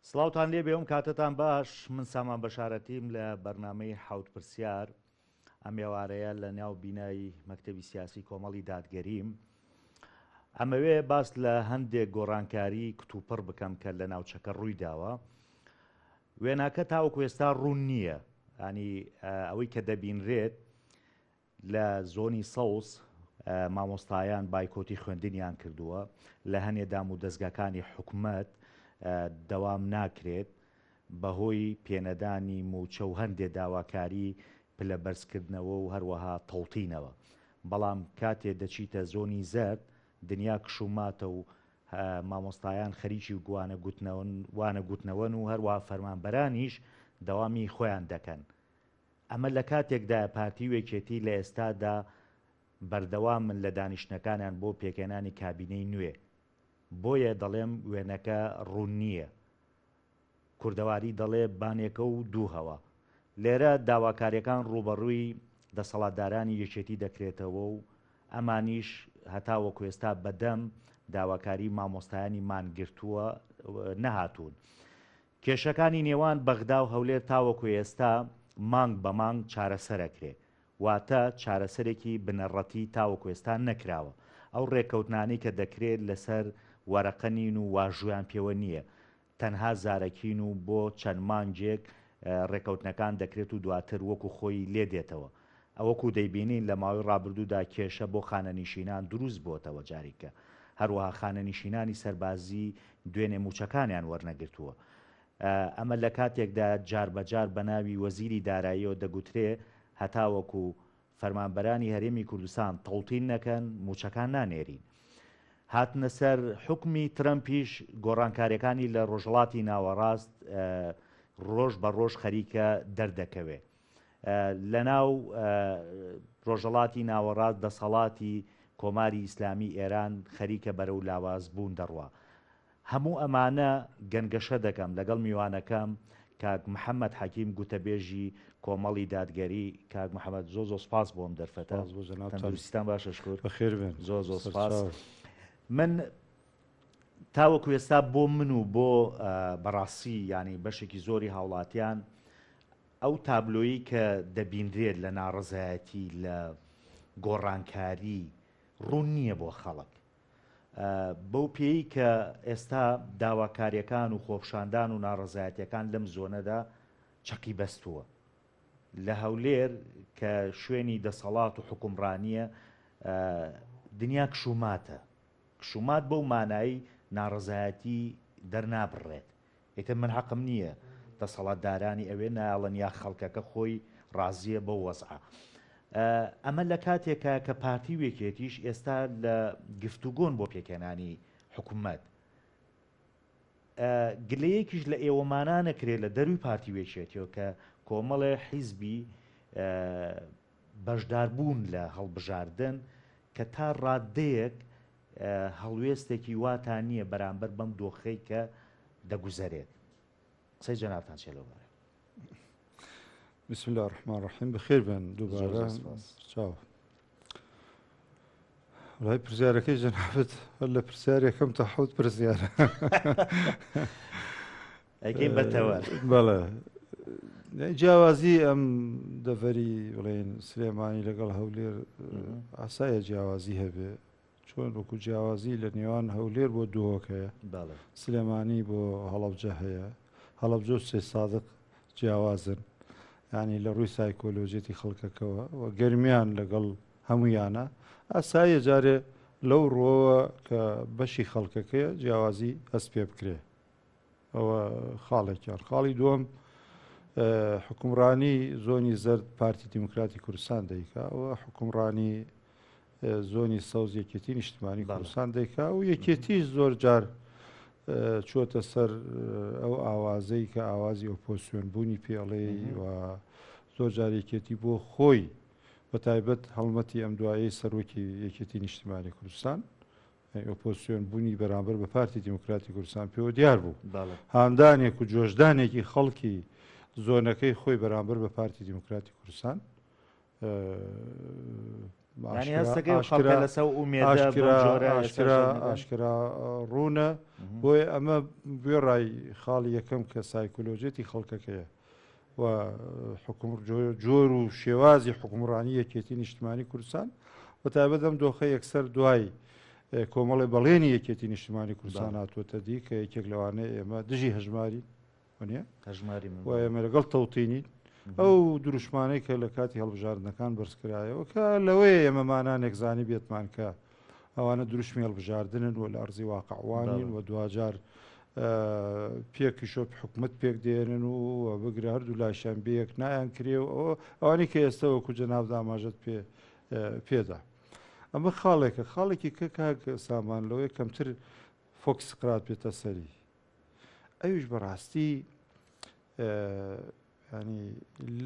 سڵاوتان لێ بێوم کاتتان باش من سامان بەشارەتیم لە بەرنامەی حوت پرسیار ئەم ێوارەیە لە ناو بینایی مەکتەبی سیاسی کۆمەڵی دادگەریم ئەمەوێ باس لە هەندێک گۆڕانکاری کتوپڕ بکەم کە لە ناوچەکە ڕووی داوە وێناکە تاوەکو ئێستا ڕوون نییە ینی ئەوەی کە دەبینرێت لە زۆنی سەوز مامۆستایان بایکۆتی خوێندنیان کردووە لە هەنێدام و دەستگاکانی حکوومەت دەوام ناکرێت بەهۆی پێنەدانی موچە و هەندێک داواکاری پلە بەرزکردنەوە و هەروەها تەڵتینەوە بەڵام کاتێ دەچیتە زۆنی زەرد دنیا کشوماتە و مامۆستایان خەریکی وانە گوتنەوەن و هەروەها فەرمانبەرانیش دەوامی خۆیان دەکەن ئەمە لە کاتێکدا پارتی وێکێتی لە ئێستادا بەردەوام من لە دانیشتەکانیان بۆ پێکێنانی کابینەی نوێ بۆیە دەڵێم وێنەکە ڕوون نییە کوردەواری دەڵێ بانێکە و دوو هەوە لێرە داواکاریەکان ڕوبەڕووی دەسەڵاتدارانی یەکێتی دەکرێتەوە و ئەمانیش هەتاوەکو ئێستا بەدەم داواکاری مامۆستایانی مانگرتووە نەهاتوون کێشەکانی نێوان بەغدا و هەولێر تاوەکو ئێستا مانگ بە مانگ چارەسەرەکرێ واتە چارەسەرێکی بنەڕەتی تاوەکو ئێستا نەکراوە ئەو ڕێکەوتنانی کە دەکرێت لەسەر وەرەقەنین و واژویان پێوە نییە تەنها زارەکین و بۆ چەند مانجێک ڕێکەوتنەکان دەکرێت و دواتر وەکو خۆی لێ دێتەوە ئەوەکو دەیبینین لە ماوەی ڕابردوودا کێشە بۆ خانەنیشینان دروست بۆتەوە جاریکە هەروەها خانەنیشینانی سەربازی دوێنێ موچەکانیان وەرنەگرتووە ئەمە لە کاتێکدا جاربەجار بە ناوی وەزیری داراییەوە دەگوترێ هەتاوەکو فەرمانبەرانی هەرێمی کوردستان تەڵتین نەکەن موچەکان نانێرین هاتنە سەر حکمی ترەمپیش گۆڕانکاریەکانی لە ڕۆژهەڵاتی ناوەڕاست ڕۆژ بە ڕۆژ خەریکە دەردەکەوێ لە ناو ڕۆژهەڵاتی ناوەڕاست دەسەڵاتی کۆماری ئیسلامی ئێران خەریکە بەرەو لاوازبوون دەڕوا هەموو ئەمانە گەنگەشە دەکەم لەگەڵ میوانەکەم کاک محەممەد حەکیم گوتەبێژی کۆمەڵی دادگەری کاک محەممەد زۆ سپاس بۆم دەرفەتە تەندروستیتان باشە شکر بەخێر بێن زۆ سپاس من تاوەکو ئێستا بۆ من و بۆ بەڕاستی ینی بەشێکی زۆری هاوڵاتیان ئەو تابلۆیی کە دەبیندرێت لە ناڕزایەتی لە گۆڕانکاری ڕوون نییە بۆ خەڵک بەو پێی کە ئێستا داواکاریەکان و خۆپشاندان و ناڕزایەتیەکان لەم زۆنەدا چەقی بەستووە لە هەولێر کە شوێنی دەسەڵات و حکومڕانیە دنیا کشوماتە کشومات بەو مانایی ناڕزایەتی دەرنابڕێت ئێتر من حەقم نییە دەسەڵاتدارانی ئەوێ ناڵەن یا خەڵکەکە خۆی ڕازیە بە وەزعە ئەمە لە کاتێکە کە پارتی وێکێتیش ئێستا لە گفتوگۆن بۆ پێکێنانی حکوومەت گلەیەکیش لە ئێوەمانانەکرێت لە دەروی پارتی وێکێتیەوە کە کۆمەڵێ حیزبی بەشداربوون لە هەڵبژاردن کە تا ڕادەیەک هەڵوێستێکی واتان نییە بەرامبەر بەم دۆخەی کە دەگوزارێت قسەی جەنابتان چێ لەوبارە بسم الله الرحمن الرحیم بەخێر بن دووبارە چاو وڵای پرسیارەکەی جەنابەت هەر لە پرسیارێکم تا حەوت پرسیارە ئەگەی بەتەوە بەڵێ جیاوازی ئەم دەڤەری بڵێن سلێمانی لەگەڵ هەولێر ئاسایە جیاوازی هەبێ چۆن وەکو جیاوازی لە نێوان هەولێر بۆ دووەکەیە سلێمانی بۆ هەڵەبجە هەیە هەڵەبجە و سێ سادق جیاوازن ینی لە ڕووی سایکۆلۆژێتی خەڵکەکەەوە و گەرمیان لەگەڵ هەمویانە ئاسایە جارێ لەو ڕۆوە کە بەشی خەڵکەکەیە جیاوازی هەست پێ بکرێ ئەوە خاڵێکیان خاڵی دووەم حکومڕانی زۆنی زەرد پارتی دیموکراتی کوردستان دەیکا ئەوە حکومڕانی زۆنی سەوز یەکێتی نیشتیمانی کوردستان دەیکا و یەکێتیش زۆر جار چۆتە سەر ئەو ئاوازەی کە ئاوازی ئۆپۆسیۆن بوونی پێڵێ و زۆر جارێکێتی بۆ خۆی بە تایبەت هەڵمەتی ئەم دوایەی سەرۆکی یەکێتی نیشتیمانی کوردستان ئۆپۆسیۆن بوونی بەرامبەر بە پارتی دیموکراتی کوردستان پێوە دیار بوو هاندانێک و جۆشدانێکی خەڵکی زۆنەکەی خۆی بەرامبەر بە پارتی دیموکراتی کوردستان ینی هەستەکەی خەڵکە لەسەر ئومێدە ئاشکرا ڕوونە بۆیە ئەمە گوێڕای خاڵی یەکەم کە سایکۆلۆژێتی خەڵکەکەیە و جۆر و شێوازی حکومڕانی یەکێتی نیشتیمانی کوردستان بە تایبەت ئەم دۆخە یەکسەر دوای کۆمەڵی بەڵێنی یەکێتی نیشتیمانی کوردستان هاتووەتە دی کە یەکێک لەوانەیە ئێمە دژی هەژماری وە ئێمە لەگەڵ تەوتینی ئەو دروشمانەی کە لە کاتی هەڵبژاردنەکان بەرزکرایەوە کە لەوەیە ئێمەمانان ێکزانی بێتمان کە ئەوانە دروشمی هەڵبژاردنن و لە ئەرزی واقعوانین و دوجار پێکیشۆ حکومت پێک دێنن و بگرە هەردوو لاشیان بەیەک نایان کرێ و ئەوانی کە ئێستا وەکو جەناب داماژەت پێدا ئەمە خاڵێکە خاڵێکی کە کاک سامان لەوەی کەمتر فۆکس قرات بێتە سەری ئەویش بەڕاستی ینی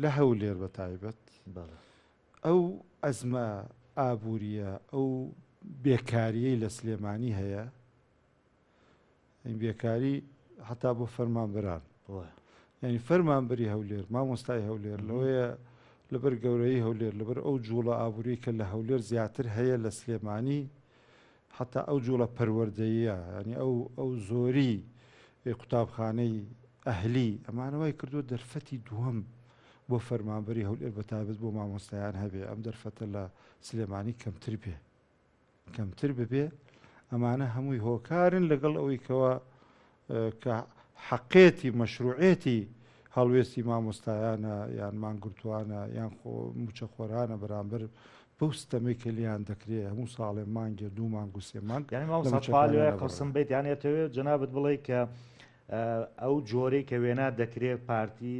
لە هەولێر بە تایبەت ئەو ئەزمە ئابوووریە ئەو بێکاریەی لە سلێمانی هەیە این بێکاری حتا بۆ فەرمانبەران ینی فەرمانبەری هەولێر مامۆستای هەولێر لەوەیە لەبەر گەورەی هەولێر لەبەر ئەو جوڵە ئابووری کە لە هەولێر زیاتر هەیە لە سلێمانی حتا ئەو جوڵە پەروەردەیە ینی ئەو زۆری قوتابخانەی ئەهلی ئەمانەوەی کردو دەرفەتی دووەم بۆ فەرمانبەری هەولێر بە تایبەت بۆ مامۆستایان هەبێ ئەم دەرفەتە لە سلێمانی کەمتر ببێ ئەمانە هەمووی هۆکارن لەگەڵ ئەوەی کەوە کە حەقێتی مەشروعێتی هەڵوێستی مامۆستایانە یان مانگورتوانە یان موچە خۆرانە بەرامبەر بەو ستەمەی کە لیان دەکرێت هەموو ساڵێ مانگێ دوو مانگ و سێ مانگ قسم بێت یانێتەوێت جەنابەت بڵێ کە ئەو جۆرەی کە وێنا دەکرێت پارتی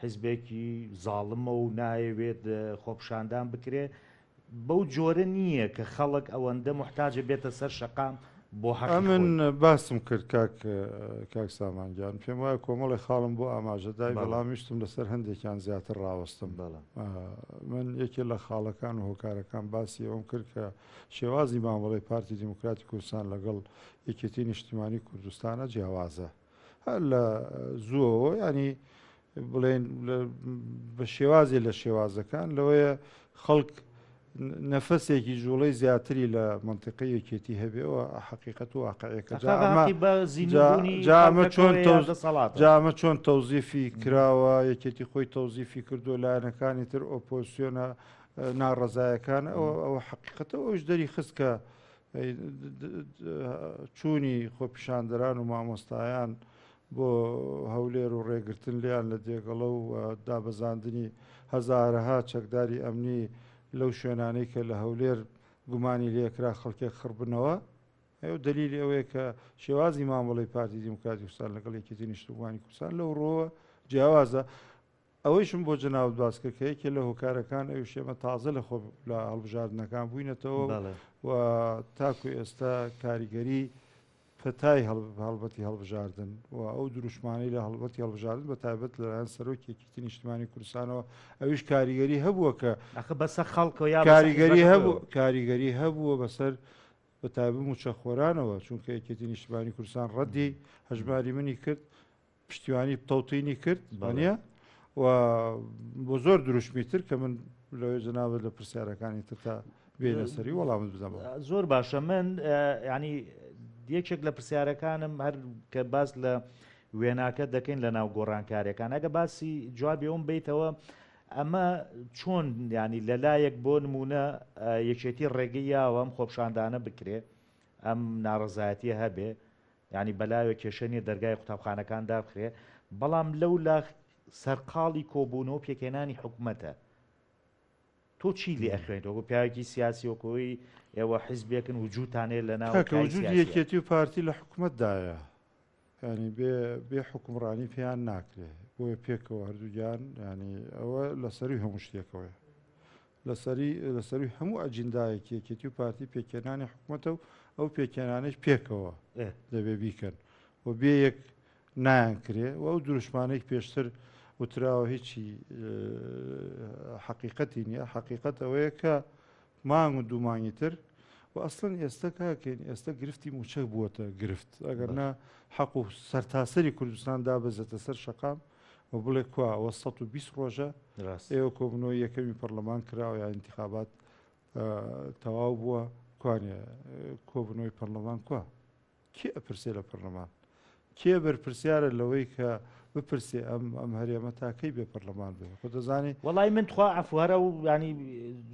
حیزبێکی زاڵمە و نایەوێت خۆپشاندان بکرێت بەو جۆرە نییە کە خەڵک ئەوەندە محتاجە بێتە سەر شەقام بۆ من باسم کرد کاک سامانگیان پێم وایە کۆمەڵی خاڵم بۆ ئاماژەدای بەڵامیشتم لەسەر هەندێکیان زیاتر ڕاوەستم من یەکێ لە خاڵەکان و هۆکارەکان باسی ئەوم کرد کە شێوازی مامەڵی پارتی دیموکراتی کوردستان لەگەڵ یەکێتی نیشتیمانی کوردستانە جیاوازە هەر لە زووەوە ینی بڵێن بە شێوازی لە شێوازەکان لەوەیە خەڵک نەفەسێکی جوڵەی زیاتری لە منطقی یەکێتی هەبێەوە حقیقەت و واقعەکە جامە چۆن تەوزیفی کراوە یەکێتی خۆی تەوزیفی کردو لایەنەکانی تر ئۆپۆزیسیۆنە ناڕەزایەکان ئەوە حقیقەتە ئەوش دەری خست کە چوونی خۆپیشاندەران و مامۆستایان بۆ هەولێر و ڕێگرتن لیان لە دێگەڵە و دابەزاندنی هەزارەها چەکداری ئەمنی لەو شوێنانەی کە لە هەولێر گومانی لێکرا خەڵکێک خڕبنەوە ئەو دلیلی ئەوەیە کە شێوازی مامەڵی پارتی دیموکراتی کوردستان لەگەڵ یەکێتی نیشتیمانی کوردستان لەو ڕۆوە جیاوازە ئەوەیشم بۆ جەناوت باس کرد کە یەکێ لە هۆکارەکان ئەو شێمە تازە لە خۆ لە هەڵبژاردنەکان بووینەتەوە و تاکو ئێستا کاریگەری پەتای هەڵبەتی هەڵبژاردن و ئەو دروشمانەی لە هەڵبەتی هەڵبژاردن بە تایبەت لەلایەن سەرۆکی یەکێتی نیشتیمانی کوردستانەوە ئەویش کاریگەری هەبووە کە بەسەر خەڵکەوە کاریگەری هەبووە بەسەر بە تایبەت موچەخۆرانەوە چونکە یەکێتی نیشتیمانی کوردستان ڕەدی هەژماری منی کرد پشتیوانی تەوتینی کرد وانە و بۆ زۆر دروشمی تر کە من لەوێ جەنابەت لە پرسیارەکانی تر تا بێنە سەری وەڵامت بدەمەوە. زۆر باشە من ینی یەکێک لە پرسیارەکانم هەر کە باس لە وێناکە دەکەین لە ناو گۆڕانکاریەکان ئەگە باسی جوابی ئەوم بیتەوە ئەمە چۆن ینی لەلایەک بۆ نمونە یەکێتی ڕێگەی یاوە ئەم خۆپشاندانە بکرێ ئەم ناڕزایەتیە هەبێ ینی بەلاوە کێشەنی دەرگای قوتابخانەکان دابخرێ بەڵام لەو لە سەرقاڵی کۆبوونەوە پێکێنانی حکوومەتە تۆ چی لێ ئەخوێنیتەوە بۆ پیاوێکی سیاسی وەکۆی ئێوە حیزبێکن وجودتانێ لە ناو وجودی یەکێتی و پارتی لە حکوومەتدایە ینی بێ حکومڕانی پێیان ناکرێ بۆیە پێکەوە هەردووگیان ینی ئەوە لەسەری هەموو شتێکەوەی لەسەری هەموو ئەجندایەکی یەکێتی و پارتی پێکێنانی حکوومەتە و ئەو پێکێنانش پێکەوە دەبێ بیکەن و بێ یەک نایان کرێ و ئەو دروشمانەی پێشتر وتراوە هیچی حقیقەتی نییە حقیقەت ئەوەیە کە مانگ و دوومانی تر و ئەسڵەن ئێستا کاکەین ئێستا گرفتی موچەک بووەتە گرفت ئەگەرنا حەق و سەرتاسەری کوردستان دابەزێتە سەر شەقام و بڵێ کووە ئەوە 120 ڕۆژە ئێوە کۆبنەوەی یەکەمی پەرلەمان کراوە یا انتخابات تەواو بووە کوانێ کۆبنەوەی پەرلەمان کووە کێ ئەپرسێ لە پەرلەمان کێ بەرپرسیارە لەوەی کە بپرسێ ئەم هەرێمە تاکەی بێ پەرلەمان بێ خۆ دەزانێ وەڵی من تخوا ئەفوارە و ینی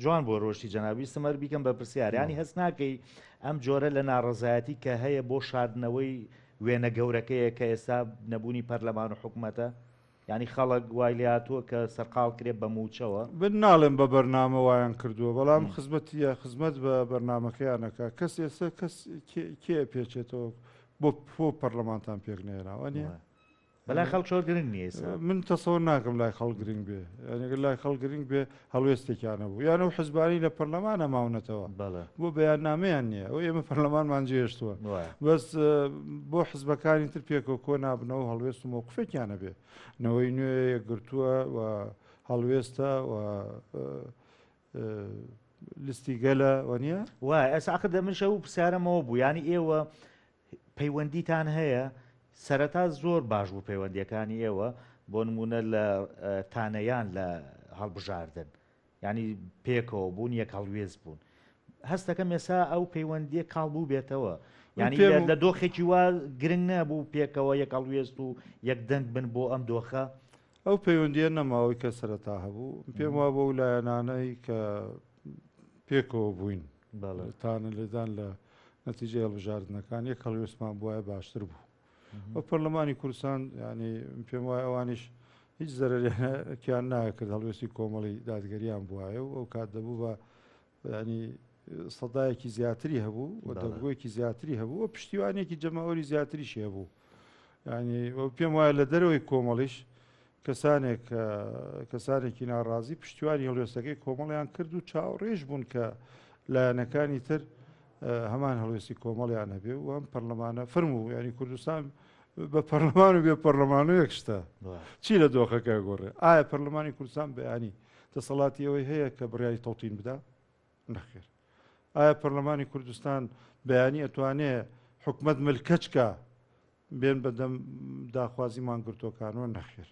جوان بۆ ڕۆشتی جەنابی سمەر بیکەم بە پرسیار ینی هەست ناکەی ئەم جۆرە لە ناڕەزایەتی کە هەیە بۆ شاردنەوەی وێنە گەورەکەیە کە ئێستا نەبوونی پەرلەمان و حکوومەتە ینی خەڵک وای لاتووە کە سەرقاڵ کرێت بە موچەوە بن ناڵێن بە بەرنامە وایان کردووە بەڵام خزمەتیە خزمەت بە بەرنمەکەیانەکە کەس ئێستا کەس کێ پێچێتەوە بۆ پەرلەمانتان پێک نێراوە نیە بەلای خەڵک زۆر گرنگ نییە من تەسەوەر ناکەم لای خەڵ گرنگ بێ یانیگە لای خەڵ گرنگ بێ هەڵوێستێکیانە بوو یانە و حزبانی لە پەرلەمانە ماونەتەوە بۆ بەیان نامەیان نییە ئەو ئێمە پەرلەمانمان جێشتووە بەس بۆ حزبەکانی تر پێکەوە کۆ نابنەوە هەڵوێست و مۆقفێکیانە بێ نەوەی نوێ یەکگرتووە و هەڵوێستە و لیستی گەلە وەنیە وای ئەساقدە من شەو پرسیارەمەوە بوو ینی ئێوە پەیوەندیتان هەیە سەرەتا زۆر باش بوو پەیوەندیەکانی ئێوە بۆ نمونە لە تانەیان لە هەڵبژاردن ینی پێکەوە بوون یەک هەڵوێز بوون هەستەکەم ێسا ئەو پەیوەندیە کاڵبوو بێتەوە ینی لە دۆخێکی وا گرنگ نەبوو پێکەوە یەک هەڵوێست و یەک دەنگ بن بۆ ئەم دۆخە ئەو پەیوەندیە نەماوەی کە سەرەتا هەبوو پێم وا بۆ لایەنانەی کە پێکەوە بووین تانە لێدان لە نەتیجە هەڵبژاردنەکان یەک هەڵوێستمان بواە باشتر بوو ئەو پەرلەمانی کوردستان ینی پێم وایە ئەوانیش هیچ زەرەرێکیان ناکرد هەڵوێستی کۆمەڵی دادگەریان بواە و ئەو کات دەبوو بە ینی سەدایەکی زیاتری هەبوو و دەبگۆیەکی زیاتری هەبوو و پشتیوانێکی جەماوەری زیاتریشی هەبوو ینی پێم وایە لە دەرەوەی کۆمەڵیش کەسانێکی ناڕازی پشتیوانی هەڵوێستەکەی کۆمەڵیان کرد و چاوەڕێژ بوون کە لایەنەکانی تر هەمان هەڵوێستی کۆمەڵیان هەبێ و ئەم پەرلەمانە فەرموو ینی کوردستان بە پەرلەمان و بێ پەرلەمان و یەکشتە چی لە دۆخەکە گۆڕێ ئایا پەرلەمانی کوردستان بەیانی دەسەڵاتی ئەوەی هەیە کە بڕیاری تەوتین بدا نەخێر ئایا پەرلەمانی کوردستان بەیانی ئەتوانێت حکومەت ملکەچکە بێن بەدەم داخوازی مانگرتوەکانەوە نەخێر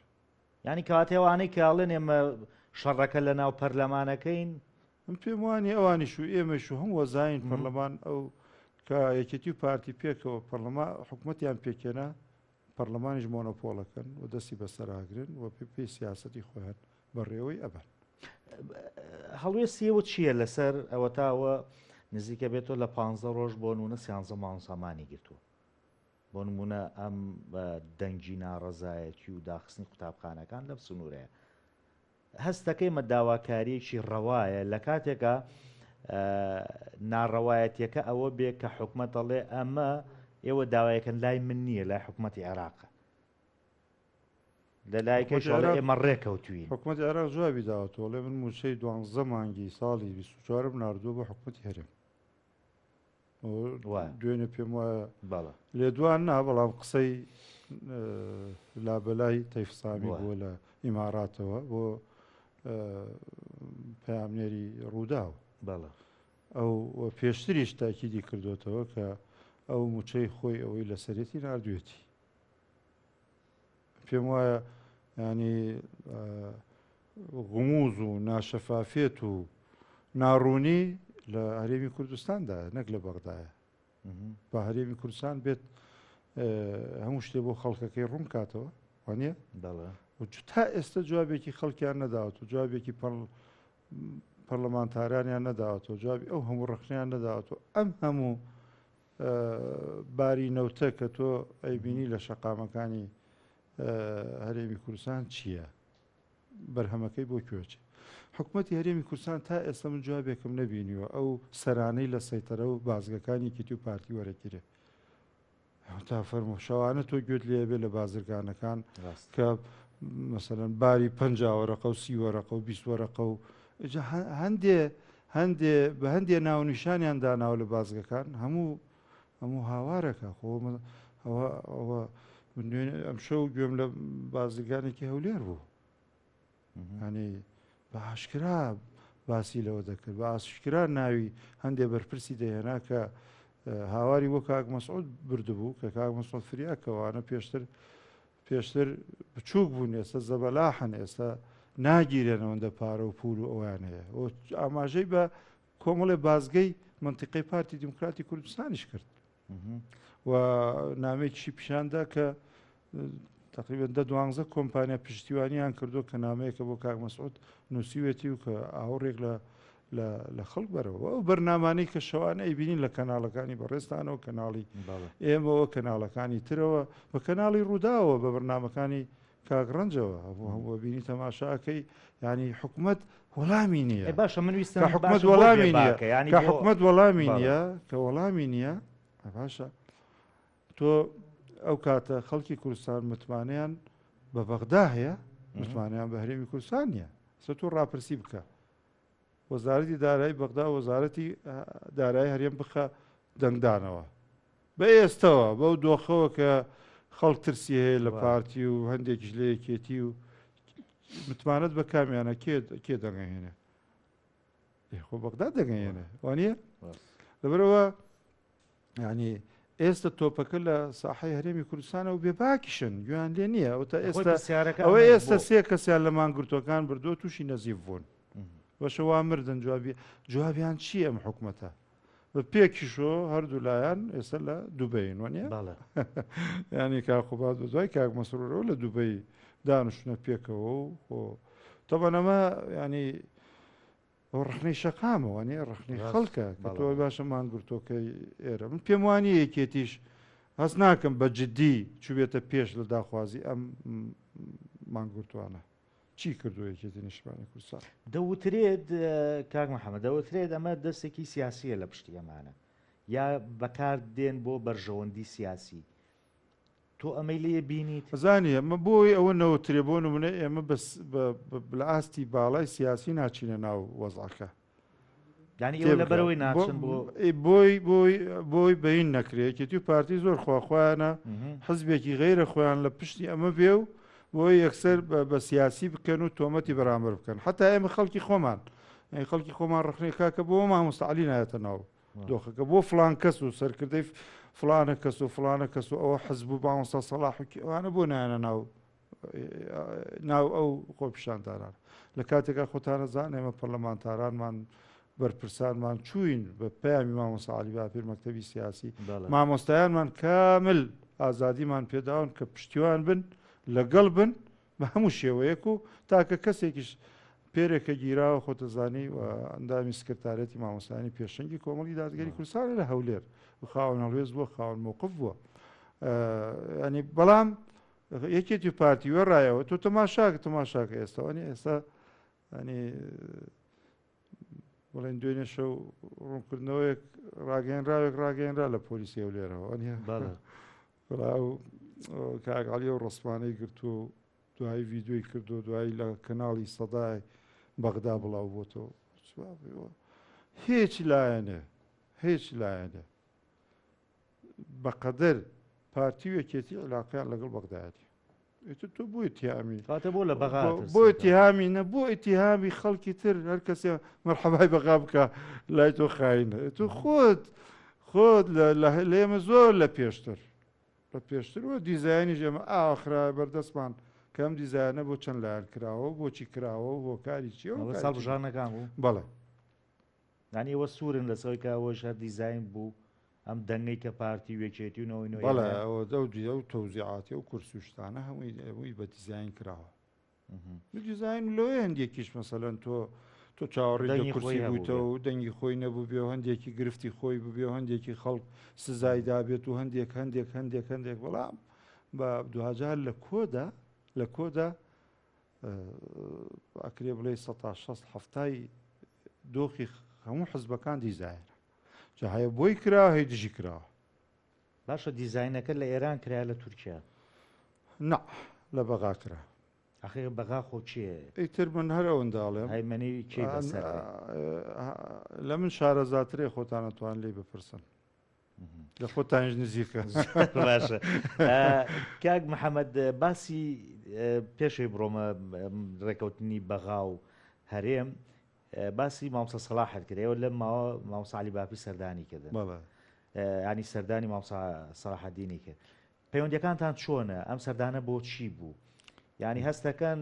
ینی کاتێوانەی کاڵێن ئێمە شەڕەکە لە ناو پەرلەمانەکەین من پێم وانی ئەوانیش و ئێمەش و هەم وەزین پەرلەمان ئەو کە یەکێتی و پارتی پێکەوە پەرلەمان حکوومەتیان پێکێنا پەرلەمانیش مۆنۆپۆڵەکەن و دەستی بەسەراگرن و پێی سیاسەتی خۆیان بەڕێوەی ئەبن هەڵوێستیەوە چییە لەسەر ئەوە تاوە نزیکە بێتەوە لە 15 ڕۆژ بۆ نونە سیانزە مانسامانی گرتووە بۆ نمونە ئەم دەنگی ناڕەزایەتی و داخستنی قوتابخانەکان لەم سنوورەیە هەستەکەی مەداواکاریەکی ڕەوایە لە کاتێکە ناڕەوایەتیەکە ئەوە بێ کە حکومەت دەڵێ ئەمە ئێوە داوایەکەن لای من نییە لای حکومەتی عێراقە لە لایکەش ئێمە ڕێکەوتوین حکومەتی عێراق جوابی داوەتەوە لێ من موچەی 12 مانگی ساڵی 24 ناردووە بە حکومەتی هەرێم دوێنێ پێم وایە لێ دوان نا بەڵام قسەی لابەلای تەیفسامی بووە لە ئیماراتەوە بۆ پەیامنێری ڕووداوە ئەو پێشتریش تاکیدی کردوێتەوە کە ئەو موچەی خۆی ئەوەی لە سەرەتی نردوێتی پێم وایە ینی غموز و ناشەفافێت و ناڕوونی لە هەرێمی کوردستاندا نەک لە بەغدایە بە هەرێمی کوردستان بێت هەموو شتێ بۆ خەڵکەکەی ڕوون کاتەوە وانە تا ئێستا جوابێکی خەڵکیان نەداوت و جوابێکی پەرلەمانتارانیان نەداوەتەوە جوابی ئەو هەموو ڕخنیان نەداوەتەوە ئەم هەموو باری نەوتە کە تۆ ئەیبینی لە شەقامەکانی هەرێمی کوردستان چییە بەرهەمەکەی بۆ کوێچێ حکوومەتی هەرێمی کوردستان تا ئێستا من جوابێکم نەبینیوە ئەو سەرانەی لە سەیتەرە و بازگەکانی کیتی و پارتی وەرەگیرێ تا فەرمو شەوانە تۆ گوێت لێ بێ لە بازرگانەکان کە مەسەلەن باری 5 وەرەقە و 30 وەرەقە و 20 وەرەقە و بە هەندێ ناونیشانیان داناوە لە بازگەکان هەموو هاوارەکە خۆ ئەم شەو گوێم لە بازرگانێکی هەولێر بوو هەنی بە عاشکرا باسی لەوە دەکرد بە ئاشکرا ناوی هەندێ بەرپرسی دەهێنا کە هاواری وە کاک مەسعود بردبوو کە کاک مەسعود فریاکەوانە پێشتر بچووک بوون ئێستا زەبەلاحن ئێستا ناگیرێنەوەندە پارە و پول و ئەوانەیە ئاماژەی بە کۆمەڵێ بازگەی منتیقەی پارتی دیموکراتی کوردستانیش کرد و نامێکیشی پیشاندا کە تقریبا 12 کۆمپانیا پشتیوانیان کردو کە نامەیەکە بۆ کاک مەسعود نووسیوێتی و کە ئاوڕێک لە خەڵک بەرەوە ئەو بەرنامانەی کە شەوانە ئەیبینین لە کەناڵەکانی بەڕێستانەوە کەناڵی ئێمەوە کەناڵەکانی ترەوە بە کەناڵی ڕووداوە بە بەرنامەکانی کاگڕەنجەوە هەموو بینی تەماشاکەی ینی حکومت وەڵامی نییە باشە من ویستم حکومت وەڵامی نییە کە حکومت وەڵامی نییە کە وەڵامی نییە باشە تۆ ئەو کاتە خەڵکی کوردستان متمانیان بە بەغدا هەیە متمانیان بە هەرێمی کوردستان نییە سە تۆ ڕاپرسی بکە وەزارەتی دارایی بەغدا وەزارەتی دارایی هەرێم بخە دەنگدانەوە بە ئێستەوە بەو دۆخەوە کە خەڵک ترسی هەیە لە پارتی و هەندێکیش لە یەکێتی و متمانەت بە کامیانە کێ دەگەهێنێ خۆ بەغدا دەگەهێنێ وانە لەبەرەوە ینی ئێستا تۆپەکە لە ساحەی هەرێمی کوردستانە و بێباکیشن گویان لێ نییە ئەوە ئێستا سێ کەسیان لە مانگرتوەکان بردو تووشی نەزیف بوون بەشەوا مردن جوابیان چی ئەم حکومەتە بە پێکیشۆ هەردوو لایەن ئێستا لە دووبەین وانە ینی کاخوبات بە دوای کاک مەسرورەوە لە دووبەی دانیشتونە پێکەوە و تەبەنەمە ینی ئەو ڕخنەی شەقامەوە نیە ڕخنەی خەڵکە کە تۆ باشە مانگرتۆکەی ئێرە من پێم وانی یەکێتیش هەست ناکەم بە جددی چوبێتە پێش لە داخوازی ئەم مانگرتوانە چی کردو یەکێتی نیشتمانی کوردستان دەوترێت کاک محەممەد دەوترێت ئەمە دەستێکی سیاسیە لە پشتی ئەمانە یا بەکار دێن بۆ بەرژەوەندی سیاسی تۆ ئەمەی لێ بینیت زانانی ئەمە بۆی ئەوە نەوترێ بۆ نمونە ئێمە لە ئاستی باڵای سیاسی ناچینە ناو وەزعەکە ینی ئێوە لەبەرەوەی ناچن بۆی بەین نەکرێت و پارتی زۆر خواخوایانە حزبێکی غیرە خۆیان لە پشتی ئەمە بێ و بۆی یەکسەر بە سیاسی بکەن و تۆمەتی بەرامبەر بکەن حتا ئێمە خەڵکی خۆمان خەڵکی خۆمان ڕخنەی کاکە بۆ مامۆستاعلی نایەتە ناو دۆخەکە بۆ فلان کەس و سەرکردەی فلانە کەس و فلانە کەس و ئەوە حەزب و باوەستا سەلاحکی ئەوانە بۆ نایەنە ناو ئەو خۆپیشانداران لە کاتێکا خۆتانە زان ئێمە پەرلەمانتارانمان بەرپرسانمان چوین بە پەیامی مامۆستا عەلی باپیر مەکتەبی سیاسی مامۆستایانمان کامل ئازادیمان پێداون کە پشتیوان بن لەگەڵ بن بە هەموو شێوەیەک و تاکە کەسێکیش پێرێکە گیراوە خۆتەزانی و ئەندامی سکرتارەتی مامۆستانی پێشەنگی کۆمەڵی دادگەری کوردستان لە هەولێر و خاوەن هەڵوێز بووە خاوەن مووقف بووە ینی بەڵام یەکێتی پارتی وێڕایەوە تۆ تەماشاکە ئێستاوانی ئێستا ینی بڵێن دوێنێ شەو ڕوونکردنەوەیەک ڕاگەیەنرا لە پۆلیسی هەولێرەوە کاگاڵی و ڕسمانەی گرت و دوای ڤیددیۆی کردو دوایی لە کەناڵی سەدای بەغدا بڵاو بۆتەوە هیچ لایەنێ بەقەدەر پارتی و یەکێتی علاقیان لەگەڵ بەغدایەتی تۆ بۆ ئیتیهامی بۆ ئیتیهامی نە بۆ ئیتیهامی خەڵکی تر هەر کەسێ مەرحەبای بەغا بکە لای تۆ خاینە تو خۆت لە ئێمە زۆر لە پێشتر و دیزایانی ژێمە ئاخرا بەردەستمان کەم دیزایانە بۆ چەند لایەن کراوە بۆچی کراوە و بۆ کاری چیەوە ساڵبژانەکان بوو بەڵێ دانی ئەوە سوورن لەسەوەی کەەوەش هەر دیزین بوو ئەم دەنگەی کە پارتی وێکێتی و نەوەی بەڵێ ئەوە دەودی ئەو تەوزیعاتی و کورسوشتانە هەمووی بە دیزین کراوە دیزین لەوێ هەندێکیش مەسەلەن تۆ چاوەڕێی کورسی بوویتەوە و دەنگی خۆی نەبوو بێ و هەندێکی گرفتی خۆی ببێ و هەندێکی خەڵک سزای دابێت و هەندێک بەڵام بە دوهاجار لە کۆدا ئەکرێ بڵێ 16 دۆخی هەموو حزبەکان دیزایەنە جا هەیە بۆی کراوە هەی دژی کراوە باشە دیزینەکە لە ئێران کرا لە تورکیا نا لە بەغا کرا ئەخێ بەغا خۆ چیە ئیتر من هەر ئەوەنداڵێم هەیمەنی چی بەسەر لە من شارەزاترێ خۆتان نەتوان لێ بپرسن لە خۆتانش نزیکە باشە کاک محەممەد باسی پێشەی بڕۆمە ڕێکەوتنی بەغا و هەرێم باسی مامۆستا سەلاحت کردەوە لە ماوە مامۆستا عەلی باپی سەردانی کردن ینی سەردانی مامۆستا سەلاحەدینی کرد پەیوەندیەکانتان چۆنە ئەم سەردانە بۆ چی بوو ینی هەستەکان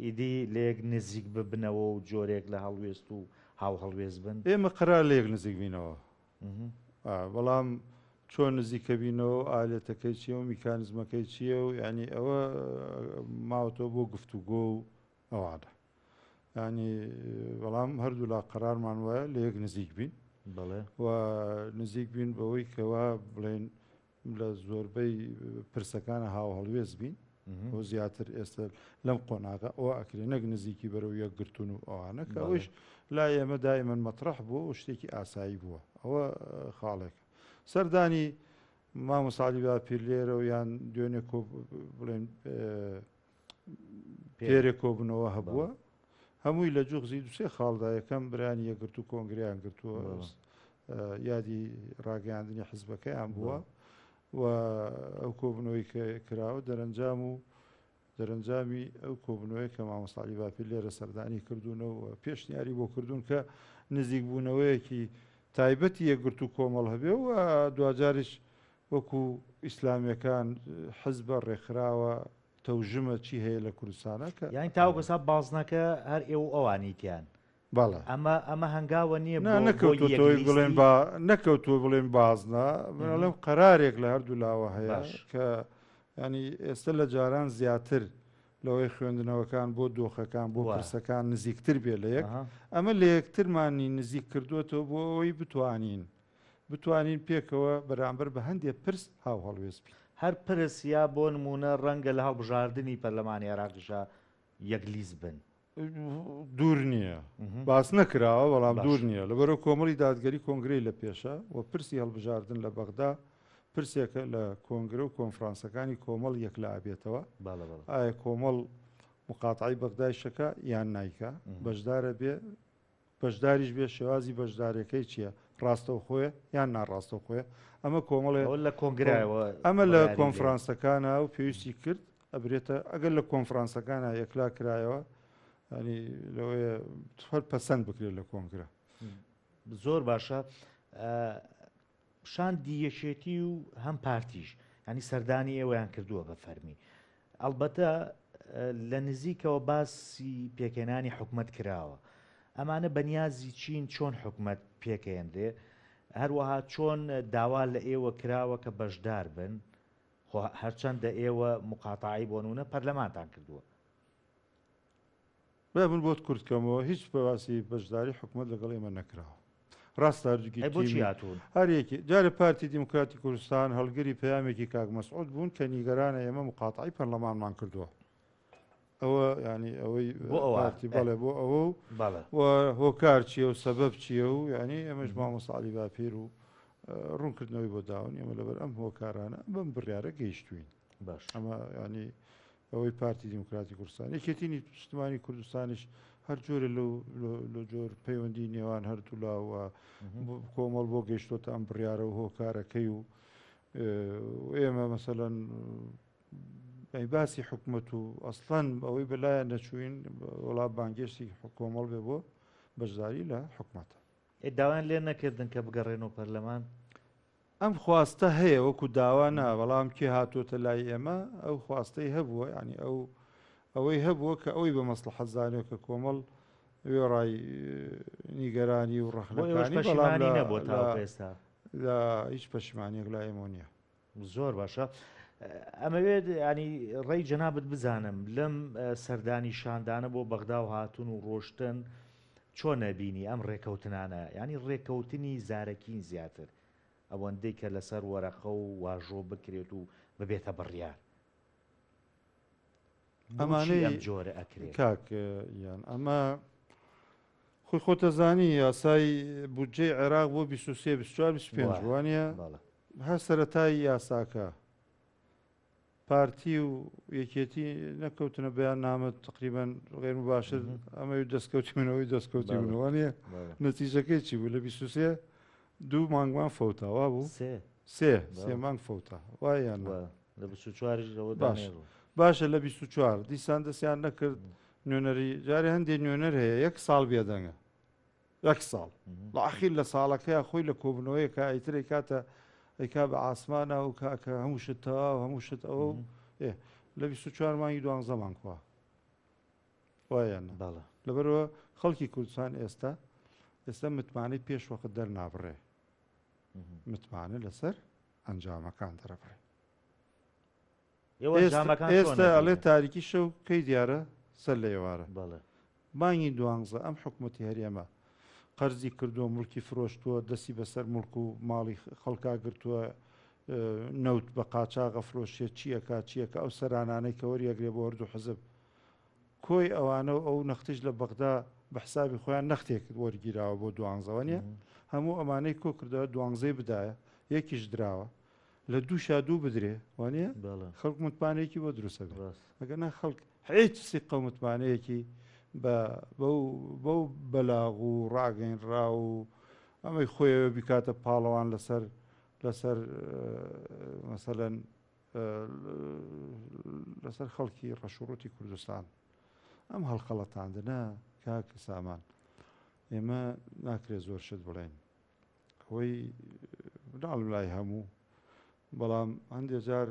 ئیدی لێک نزیک ببنەوە و جۆرێک لە هەڵوێست و هاو هەڵوێز بن. ئێمە قەرار لە یەک نزیک بینەوە، بەڵام چۆن نزیکە بینەوە، ئالێتەکەی چییە و میکانزمەکەی چییە و ینی ئەوە ماوەتەوە بۆ گفتوگۆ و ئەوانە، ینی بەڵام هەردوو لا قەرارمان وایە لە یەک نزیک بین و نزیک بین بەوەی کەوا بڵێن لە زۆربەی پرسەکانە هاو هەڵوێز بین بۆ زیاتر ئێستا لەم قۆناغا ئەوە ئەکرێ نەک نزیکی بەرەو یەکگرتون و ئەوانە کە ئەوش لا ئێمە دائیمەن مەطرح بووە و شتێکی ئاسایی بووە، ئەوە خاڵێکە. سەردانی مامۆستا عەلی باپیر لێرە و یان دوێنێ بڵێن پێرێک کۆبوونەوە هەبووە، هەمووی لە جوغزی دوسێ خاڵدا یەکەم برانی یەکگرت و کۆنگریان گرتووە، یادی ڕاگەیاندنی حزبەکەیان بووە و ئەو کۆبنەوەی کە کراوە دەرەنجامی ئەو کۆبنەوەی کە مامۆستا عەلی باپیر لێرە سەردانی کردوونەوە پێشنیاری بۆ کردوون کە نزیک بوونەوەیەکی تایبەتی یەکگرت و کۆمەڵ هەبێ و دوجاریش وەکو ئیسلامیەکان حزبە ڕێکخراوە تەوژمە چی هەیە لە کوردستانە کە یانی تاوکەسا بازنەکە هەر ئێوە ئەوانیتیان بەڵێ ئەمە هەنگاوە نییە نەکەوتووە بڵێن بازنە لەم قەرارێک لە هەردوو لاوە هەیە کە ینی ئێستا لە جاران زیاتر لەوەی خوێندنەوەکان بۆ دۆخەکان بۆ پرسەکان نزیکتر بێ لە یەک، ئەمە لە یەکترمانی نزیک کردوێتەوە بۆ ئەوەی بتوانین پێکەوە بەرامبەر بە هەندێک پرس هاو هەڵوێز بین. هەر پرسیا بۆ نمونە ڕەنگە لە هەڵبژاردننی پەرلەمانی عێراقیشا یەکلیز بن. دوور نییە، باس نەکراوە بەڵام دوور نییە، لەبەرەوە کۆمەڵی دادگەری کۆنگرەی لە پێشە و پرسی هەڵبژاردن لە بەغدا پرسێکە لە کۆنگرە و کۆنفرانسەکانی کۆمەڵ یەک لا ئابێتەوە، ئایا کۆمەڵ مقاتعی بەغدای شەکە یان نایکە، بەشدارە بێ بەشداریش بێ شێوازی بەشدارەکەی چییە، ڕاستەوخۆیە یان ناڕاستەوخۆیە، ئەمە کۆمەڵێ لە کۆنگرایەوە ئەمە لە کۆنفرانسەکانە و پێویستی کرد ئەبرێتە ئەگەر لە کۆنفرانسەکانە یەکلا کرایەوە ینی لەوەیە هەر پەسەند بکرێت لە کۆنگرە. زۆر باشە. شان دیەشێتی و هەم پارتیش ینی سەردانی ئێوەیان کردووە بە فەرمی، ئەلبەتە لە نزیکەوە باسی پێکێنانی حکومەت کراوە، ئەمانە بەنیازی چین چۆن حکومەت پێکەێنرێ، هەروەها چۆن داوا لە ئێوە کراوە کە بەشدار بن، هەرچەندە ئێوە مقاتعی بۆنونە پەرلەمانتان کردووە. من بۆت کورتکەمەوە هیچ بەواسی بەشداری حکومەت لەگەڵ ئێمە نەکراوە، ڕاستە هەرێکی جارە پارتی دیموکراتی کوردستان هەڵگری پەیامێکی کاک مەسعود بوون کە نیگەرانە ئێمە مقاتعی پەرلەمانمان کردووە، ئەوە ینی ئەوەی پارتی بەڵێ بۆ ئەوە و هۆکار چییە و سەبەب چییە و ینی ئێمەش مامۆستا عەلی باپیر و ڕوونکردنەوەی بۆ داون ئێمە لەبەر ئەم هۆکارانە بەم بڕیارە گەیشتوین. باش ئەمە ینی ئەوەی پارتی دیموکراتی کوردستان یەکێتینی پشتیوانی کوردستانیش هەر جۆرە لە جۆر پەیوەندی نێوان هەردوولاوە کۆمەڵ بۆ گەیشتۆتە ئەم بڕیارە و هۆکارەکەی و ئێمە مەسەلەن باسی حکومەت و ئەسڵەن ئەوەی بەلایە نەچوین وڵات بانگێشتی کۆمەڵ بێ بۆ بەشداری لە حکومەتە. داوایان لێ نەکردن کە بگەڕێنەوە پەرلەمان؟ ئەم خواستە هەیە وەکو داوا نا، بەڵام کێ هاتوۆتە لای ئێمە ئەو خواستەی هەبووە، ینی ئەوەی هەبووە کە ئەوەی بە مەسلحەت زانیوە کە کۆمەڵ وێڕای نیگەرانی و ڕەخنەکانی بەڵام نەبووە تا ئێستا هیچ پەشیمانیەک لای ئێمە نییە. زۆر باشە. ئەمەوێت ینی ڕێی جەنابەت بزانم لەم سەردانی شاندانە بۆ بەغدا و هاتون و ڕۆشتن چۆن نەبینی ئەم ڕێکەوتنانە، ینی ڕێکەوتنی زارەکین زیاتر ئەوەندەی کە لەسەر وەرەخە و واژۆ بکرێت و ببێتە بڕیار، ئەمانەی ئەم جۆرە ئەکرێت کاک یان ئەمە خۆی خۆتەزانی یاسای بودجەی عێراق بۆ 23-24-25 وانە هەر سەرەتای یاساکە پارتی و یەکێتی نەکەوتنە بەیان نامە تقریبان غێر مباشر ئەمەوی دەستکەوتی منەوەی دەستکەوتی منوانە نەتیجەکەی چی بوو لە 23 دوو مانگمان فەوتاوا بوو سێ مانگ فەوتا وایان لە 24 باشە لە 24 دیسان دەستیان نەکرد نوێنەری جارێ هەندێک نوێنەر هەیە 1 ساڵ بێدەنگە 1 ساڵ لە ئاخیر لە ساڵەکەی خۆی لە کۆبنەوەی کە ئەیترێک کاتە ئەیکا بە ئاسمانە و کاکە هەموو شتەوە و هەموو شت ئەوە لە 24 مانگی 12 مانگ خوا وایان لەبەرەوە خەڵکی کوردستان ئێستا ئێستا متمانەی پێش وەخت دەرنابڕێ متمانە لەسەر ئەنجامەکان دەرەبڕێ ئێستا ئەڵێ تاریکی شەو کەی دیارە سەر لە ئێوارە مانگی 12 ئەم حکوومەتی هەرێمە قەرزی کردووە مڵکی فرۆشتووە دەستی بەسەر مڵک و ماڵی خەڵکا گرتووە نەوت بە قاچاغە فرۆشیە چیەکە ئەو سەرانانەی کە وەریەگرێ بۆ هەردوو حزب کۆی ئەوانە ئەو نەختش لە بەغدا بە حسابی خۆیان نەختێک وەرگیراوە بۆ 12 نیە هەموو ئەمانەی کۆ کردەوە 12 بدایە یەکیش درراوە لە دووشا دوو بدرێ وانە خەڵک متمانەیەکی بۆ دروستە ئەگەنا خەڵک هیچ سیقە متمانەیەکی بەو بەلاغ و ڕاگەیەنڕا و ئەمەی خۆیەوە بیکاتە پاڵەوان لەسەر مەسەلەن لەسەر خەڵکی ڕەشوڕەتی کوردستان ئەم هەڵخەڵەتاندنە کاکە سامان ئێمە ناکرێت زۆر شت بڵێن ئەوەی ناڵم لای هەموو بەڵام هەندێک جار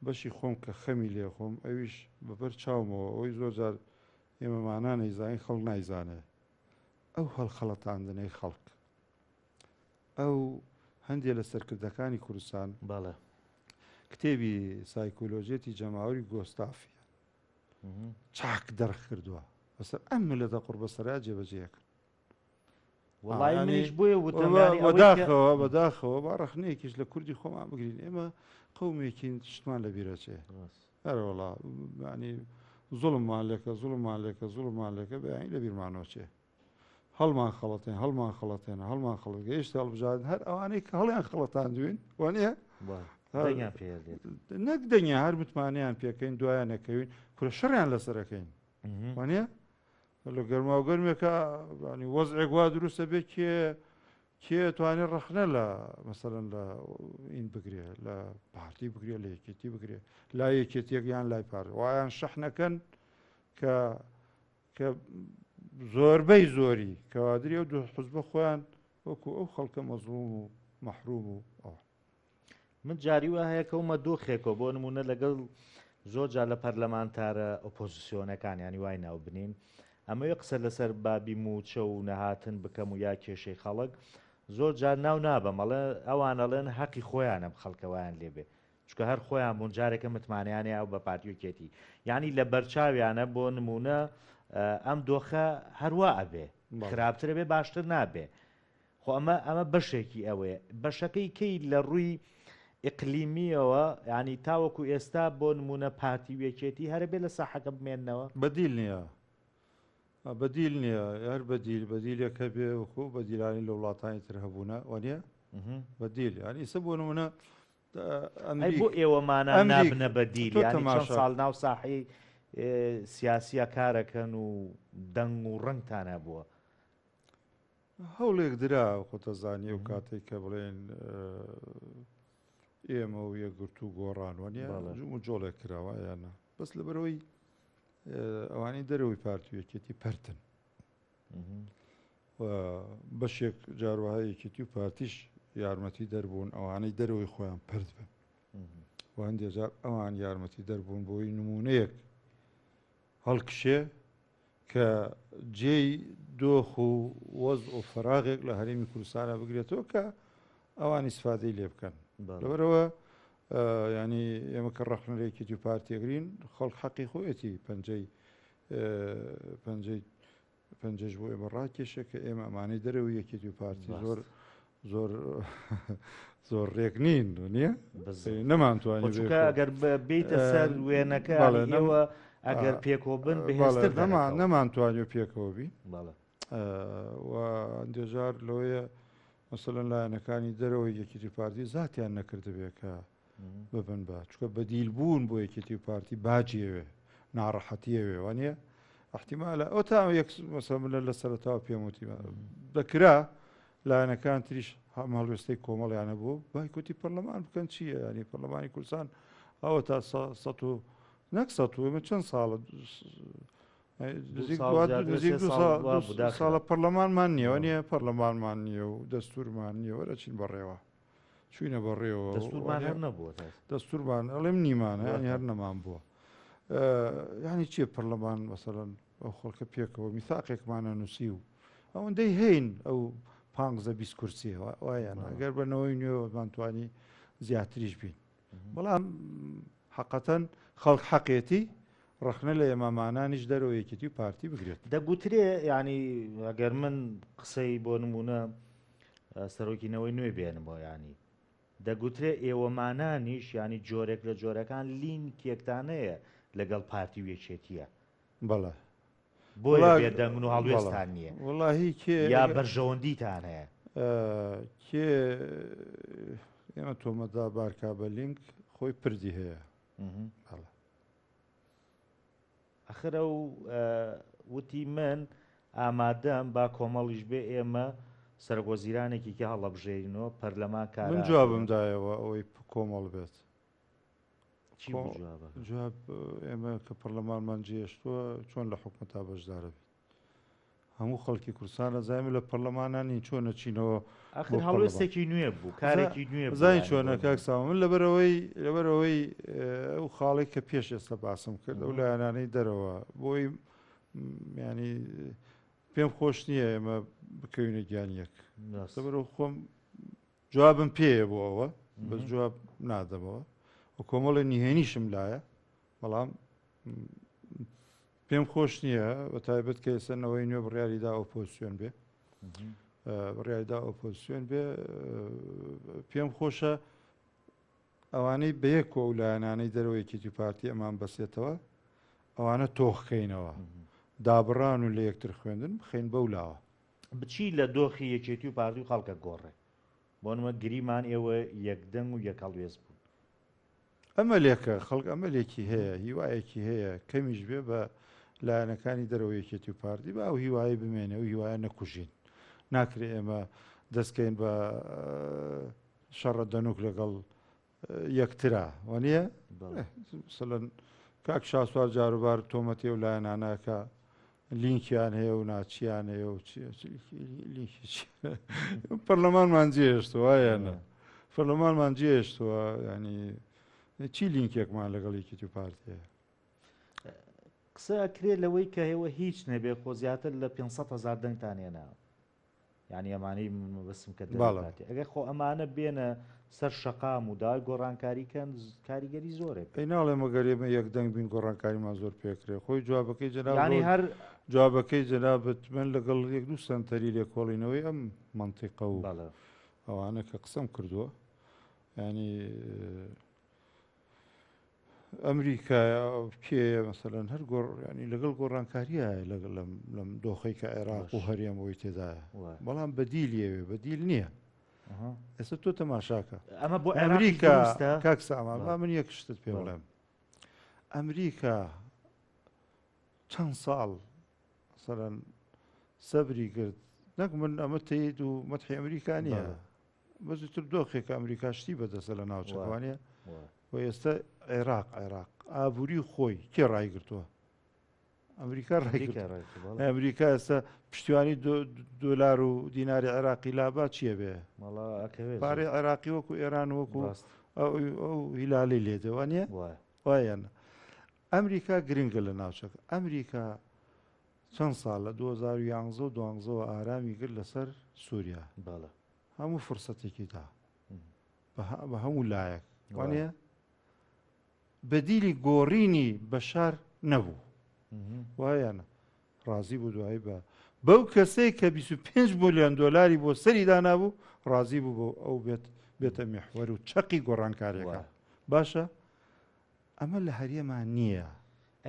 بەشی خۆم کە خەمی لێ خۆم ئەویش بەبەر چاومەوە ئەوەی زۆر جار ئێمەمانان نەیزانین خەڵک نایزانێ ئەو هەڵخەڵەتاندنەی خەڵک ئەو هەندێک لە سەرکردەکانی کوردستان باڵە کتێبی سایکۆلۆژێتی جەماوەری گۆستافیە چاک دەرخ کردووە بەسەر ئەم ملەتە قوربەسەرا جێبەجێیەکەن وڵای منیش بۆیە بەداخەوە با ڕەخنەیەکیش لە کوردی خۆمان بگرین ئێمە قەومێکین شتمان لە بیرەچێ هەروەڵا ینی زوڵممان لێکە بەیانی لە بیرمانۆچێ هەڵمان خەڵەتێنە هێشتا هەڵبژاردن هەر ئەوانەی کە هەڵیان خەڵەتان دوین وانە نەک دەنیا هەر متمانیان پێکەین دوایان نەکەوین کورە شەڕیان لەسەرەکەین وانە لە گەرما و گەرمێکە وەزعێک وا دروستە بێت کێ توانێت ڕەخنە لە مەسەرەن لە ئین بگرێ لە پارتی بگرێ لە یەکێتی بگرێ لای یەکێتیەک یان لای پار وایان شەحنەکەن کە زۆربەی زۆری کەوادری ئەو دوو حزبە خۆیان وەکو ئەو خەڵکە مەزڵوم و مەحروم و ئەوە من جاری وە هەیە کەومە دۆخێکەوە بۆ نمونە لەگەڵ زۆر جار لە پەرلەمانتارە ئۆپۆزیسیۆنەکان ینی وای ناو بنین ئەمەوێ قسە لەسەر بابی موچە و نەهاتن بکەم و یا کێشەی خەڵک زۆر جار ناو نابە مەڵە ئەوانەڵێن حەقی خۆیانە خەڵکەوەیان لێبێ چکە هەر خۆیان بوون جارێکە متمانیانێ ئەو بە پارتیوکێتی یعنی لە بەرچاویانە بۆ نمونە ئەم دۆخە هەروە ئەبێ خراپترە بێ باشتر نابێ خۆ ئەمە بەشێکی ئەوەیە بەشەکەی کەی لە ڕووی ئیقلیمیەوە ینی تاوەکو ئێستا بۆ نمونە پارتیوێکێتی هەرە بێ لە ساحەکە بمێننەوە بەدیل نییە بەدیل نییە هەر بەدیلەکە بێ وەکو بەدیلانی لە وڵاتانی تر هەبوونە وانە بەدیل ینی ئێستا بۆ نمونە بۆ ئێوەمانە نابنە بەدیل چەند ساڵ ناو ساحەی سیاسیە کارەکەن و دەنگ و ڕنگتانە بووە هەوڵێک درا خۆتەزانانی و کاتێک کە بڵێن ئێمە و یەکگرت و گۆڕان وانە و جۆڵێک کراوە یانە بەس لە بەرەوەی ئەوانەی دەرەوەی پارتیوەکێتی پەرتن بەشێک جاروهای یەکێتی و پارتیش یارمەتی دەربوون ئەوانەی دەرەوەی خۆیان پرد بن و هەندێک جار ئەوان یارمەتی دەربوون بۆی نمونەیەک هەڵکشێ کە جێی دۆخ و وەز و فەراغێک لە هەرێمی کوردستانە بگرێتەوە کە ئەوان ئیسفادەی لێ بکەن لەبەرەوە ینی ئێمە کە ڕەخنەرێکێتی و پارتێگرین خەڵک حەقی خۆیەتی پەنجەش بۆ ئێمە ڕاکێشە کە ئێمە ئەمانەی دەرەوەی یەکێتی و پارتی زۆر ڕێک نین نییە نەمانتوانین ئەگەر بیتە سەر وێنەکە ئەوە ئەگەر پێکەوە بن بەهێزتر نەمانتوانێت پێکەوە بی دێژار لەوەیە مەسەلەن لایەنەکانی دەرەوەی یەکێتی پارتی زاتیان نەکردبێ کە ببن بە چکە بەدیل بوون بۆ یەکێتی پارتی باجیەوێ ناڕەحەتیەوێ وانە احتیمالە ئەو تا مەسەملە لە سەرەتاوە پێموتی دەکرا لایەنەکان تریش هەڵوێستەی کۆمەڵیانە بوو بایکوتی پەرلەمان بکەن چییە ینی پەرلەمانی کوردستان ئەوە تا نەک ئێمە چەند ساڵە ساڵە پەرلەمانمان نییە نییە پەرلەمانمان نییە و دەستورمان نییە وەرەچین بەڕێوە چوینە بەڕێوە دەستورمان ئەڵێم نیمانە ینی هەر نەمان بووە ینی چیە پەرلەمان مەسەلەن ئەو خەڵکە پێکەوە میثاقێکمانە نووسی و ئەوەندەی هەین ئەو 15-20 کورسی وایە ئەگەر بنەوەی نوێوەمانتوانی زیاتریش بین بەڵام حقەتەن خەڵک حەقێتی ڕخنە لە ئێمامانانیش دەرەوە یەکێتی و پارتی بگرێت دەگوترێ ینی ئەگەر من قسەی بۆ نمونە سەرۆکینەوەی نوێ بێنمەوە ینی دەگوترێ ئێوەمانانیش ینی جۆرێک لە جۆرەکان لینکێکتانەیە لەگەڵ پارتی و یەکێتیە بەڵێ بۆیە بێدەنگن و هەڵوێستان نییە وڵاهی کێ یا بەرژەوەندیتان هەیە کێ ئێمە تۆمەدا بارکا بە لینک خۆی پردی هەیە ئەخرە و وتی من ئامادەم با کۆمەڵیش بێ ئێمە سەرۆکوەزیرانێکی کە هەڵەبژێرینەوە پەرلەمان کار من جوابمدایەوە ئەوەی کۆمەڵ بێت جواب ئێمە کە پەرلەمانمان جێشتووە چۆن لە حکومەتا بەشدارە بێت هەموو خەڵکی کوردستان ئەزانێ لە پەرلەمانانی چۆن نەچینەوە ئاخر هەڵوێستێکی نوێ بوو کارێکی نوێ زای چۆنە کاکساوە من لەبەرەوەی ئەو خاڵی کە پێش ئێستا باسم کرد ئەو لایەنانەی دەرەوە بۆی ینی پێم خۆش نییە ئێمە بکەوینە گیانیەک لەبەرەوە خۆم جوابم پێیە بۆ ئەوە بەس جواب نادەمەوە و کۆمەڵی نهێنیشم لایە بەڵام پێم خۆش نییە بە تایبەت کە ئێسەنەوەی نوێ بڕیاریدا ئۆپۆزیسیۆن بێ بڕیاریدا ئۆپۆزیسیۆن بێ پێم خۆشە ئەوانەی بەیەک کۆ و لایەنانەی دەرەوەیەکێتی پارتی ئەمان بەسێتەوە ئەوانە تۆخکەینەوە دابڕان و لە یەکتر خوێندن بخەین بەولاوە بچی لە دۆخی یەکێتی و پارتی و خەڵکە گۆڕێ بۆ نمە گریمان ئێوە یەکدەنگ و یەکەڵوێز بوون ئەمەلێکە خەڵک ئەمەلێکی هەیە هیوایەکی هەیە کەمیش بێ بە لایەنەکانی دەرەوە یەکێتی و پارتی بە ئەو هیوایی بمێنێ و هیوایە نەکوژین ناکرێ ئێمە دەستکەین بە شەڕە دەنوک لەگەڵ یەکترا وانە سەلەن کاک شاسوار جاروبار تۆمەتی و لایەنانەکە لینکیان هەیە و ناچیان هەیە و پەرلەمانمان جێشتوە یانە پەرلەمانمان جێشتووە ینی چی لینکێکمان لەگەڵ یەکێتی و پارتیە قسە ئەکرێت لەوەی کە هێوە هیچ نەبێ خۆ زیاتر لە 500,000 دەنگتان هێناوە یعنی ئەمانەی بەسم کە ئەگەر خۆ ئەمانە بێنە سەر شەقام و داوای گۆڕانکاریکەن کاریگەری زۆرێ پێی ناڵێ مەگەرێمە یەک دەنگ بین گۆڕانکاریمان زۆر پێکرێ خۆی جوابەکەی ینی هەر جوابەکەی جەنابەت من لەگەڵ یەک دوو سنتەری لێکۆڵینەوەی ئەم منتیقە و ئەوانە کە قسەم کردووە ینی ئەمریکا کێ مەسەلەن هەر ینی لەگەڵ گۆڕانکاریە لەم دۆخەی کە عێراق و هەرێمەوەی تێدایە بەڵام بەدیلێوێ بەدیل نییە ئێستا تۆ تەماشاکە ئەمە بۆ ئەمریکا کاکسامان با من یەک شتت پێ بڵێم ئەمریکا چەند ساڵ مەسەلەن سەبری کرد نەک من ئەمە تەیید و مەتحی ئەمریکا نییە بەزتر دۆخێک ئەمریکا شتی بەدەسە لە ناوچەوانە و ئێستا عێراق ئابووری خۆی کێ ڕایگرتووە ئەمریکا ئەمریکا ئێستا پشتیوانی دۆلار و دیناری عێراقی لابا چییە بێ پارەی عێراقی وەکو ئێران وەکو ئەو هیلالی لێدەوانە وایەنە ئەمریکا گرنگە لە ناوچەکە ئەمریکا چەند ساڵ لە 2011 و 2012 ئارامی کرد لەسەر سووریا هەموو فرسەتێکی دا بە هەموو لایەک وانە بەدیلی گۆڕینی بەشار نەبوو وایەنە ڕازی بوو دوایی بە بەو کەسەی کە 25 ملیۆن دۆلاری بۆ سەری دانابوو ڕازی بوو بۆ ئەو بێتە میحوەر و چەقی گۆڕانکاریەکە باشە ئەمە لە هەریەمان نییە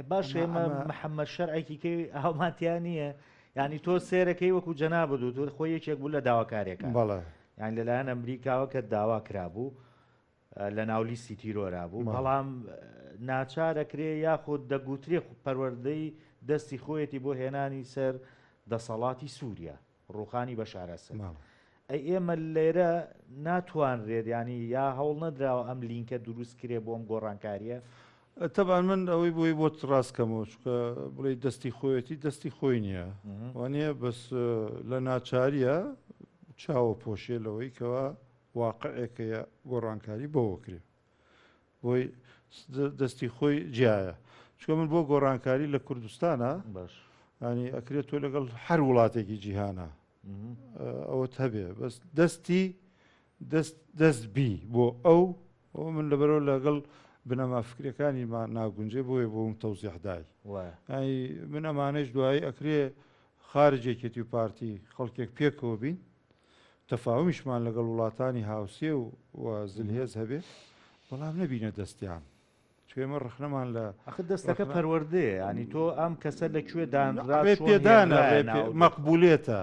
باش ئێمە محەممەد شەرعێکی کەی هەڵماتیان نییە ینی تۆ سێرەکەی وەکو جەنابەت و تۆ خۆی یەکێک بوو لە داواکارێکە بەڵێ یان لەلایەن ئەمریکاوە کە داوا کرابوو لە ناولیستی تیرۆرا بوو بەڵام ناچارەکرێ یاخود دەگوترێ پەروەردەی دەستی خۆیەتی بۆ هێنانی سەر دەسەڵاتی سووریا ڕوخانی بەشارەسەر ئێمە لێرە ناتوانرێت ینی یا هەوڵ نەدراوە ئەم لینکە دروست کرێ بۆ ئەم گۆڕانکاریە تەبان من ئەوەی بۆی بۆ ڕاستکەمەوە چکە بڵێ دەستی خۆیەتی دەستی خۆی نییە وانە بەس لە ناچاریە چاوە پۆشێ لەوەی کەەوە واقعەکەیە گۆڕانکاری بۆوەکرێ بۆی دەستی خۆی جیایە چکە من بۆ گۆڕانکاری لە کوردستانە ینی ئەکرێت تۆ لەگەڵ هەر وڵاتێکی جیهانە ئەوت هەبێ بەس دەستی دەست بی بۆ ئەو من لەبەرەوە لەگەڵ بنەما فکرەکانی ناگونجێ بۆیە بۆ تەوزیحدای من ئەمانەش دوایی ئەکرێ خارجێکێتی و پارتی خەڵکێک پێکەوە بین تەفاومیشمان لەگەڵ وڵاتانی هاوسێ و زلهێز هەبێ بەڵام نەبینە دەستیان چێمە ڕخنەمان لە دەستەکە پەروەردێ ینی تۆ ئەم کەسە لەکوێ دانرا پێدانە مەقبولێتە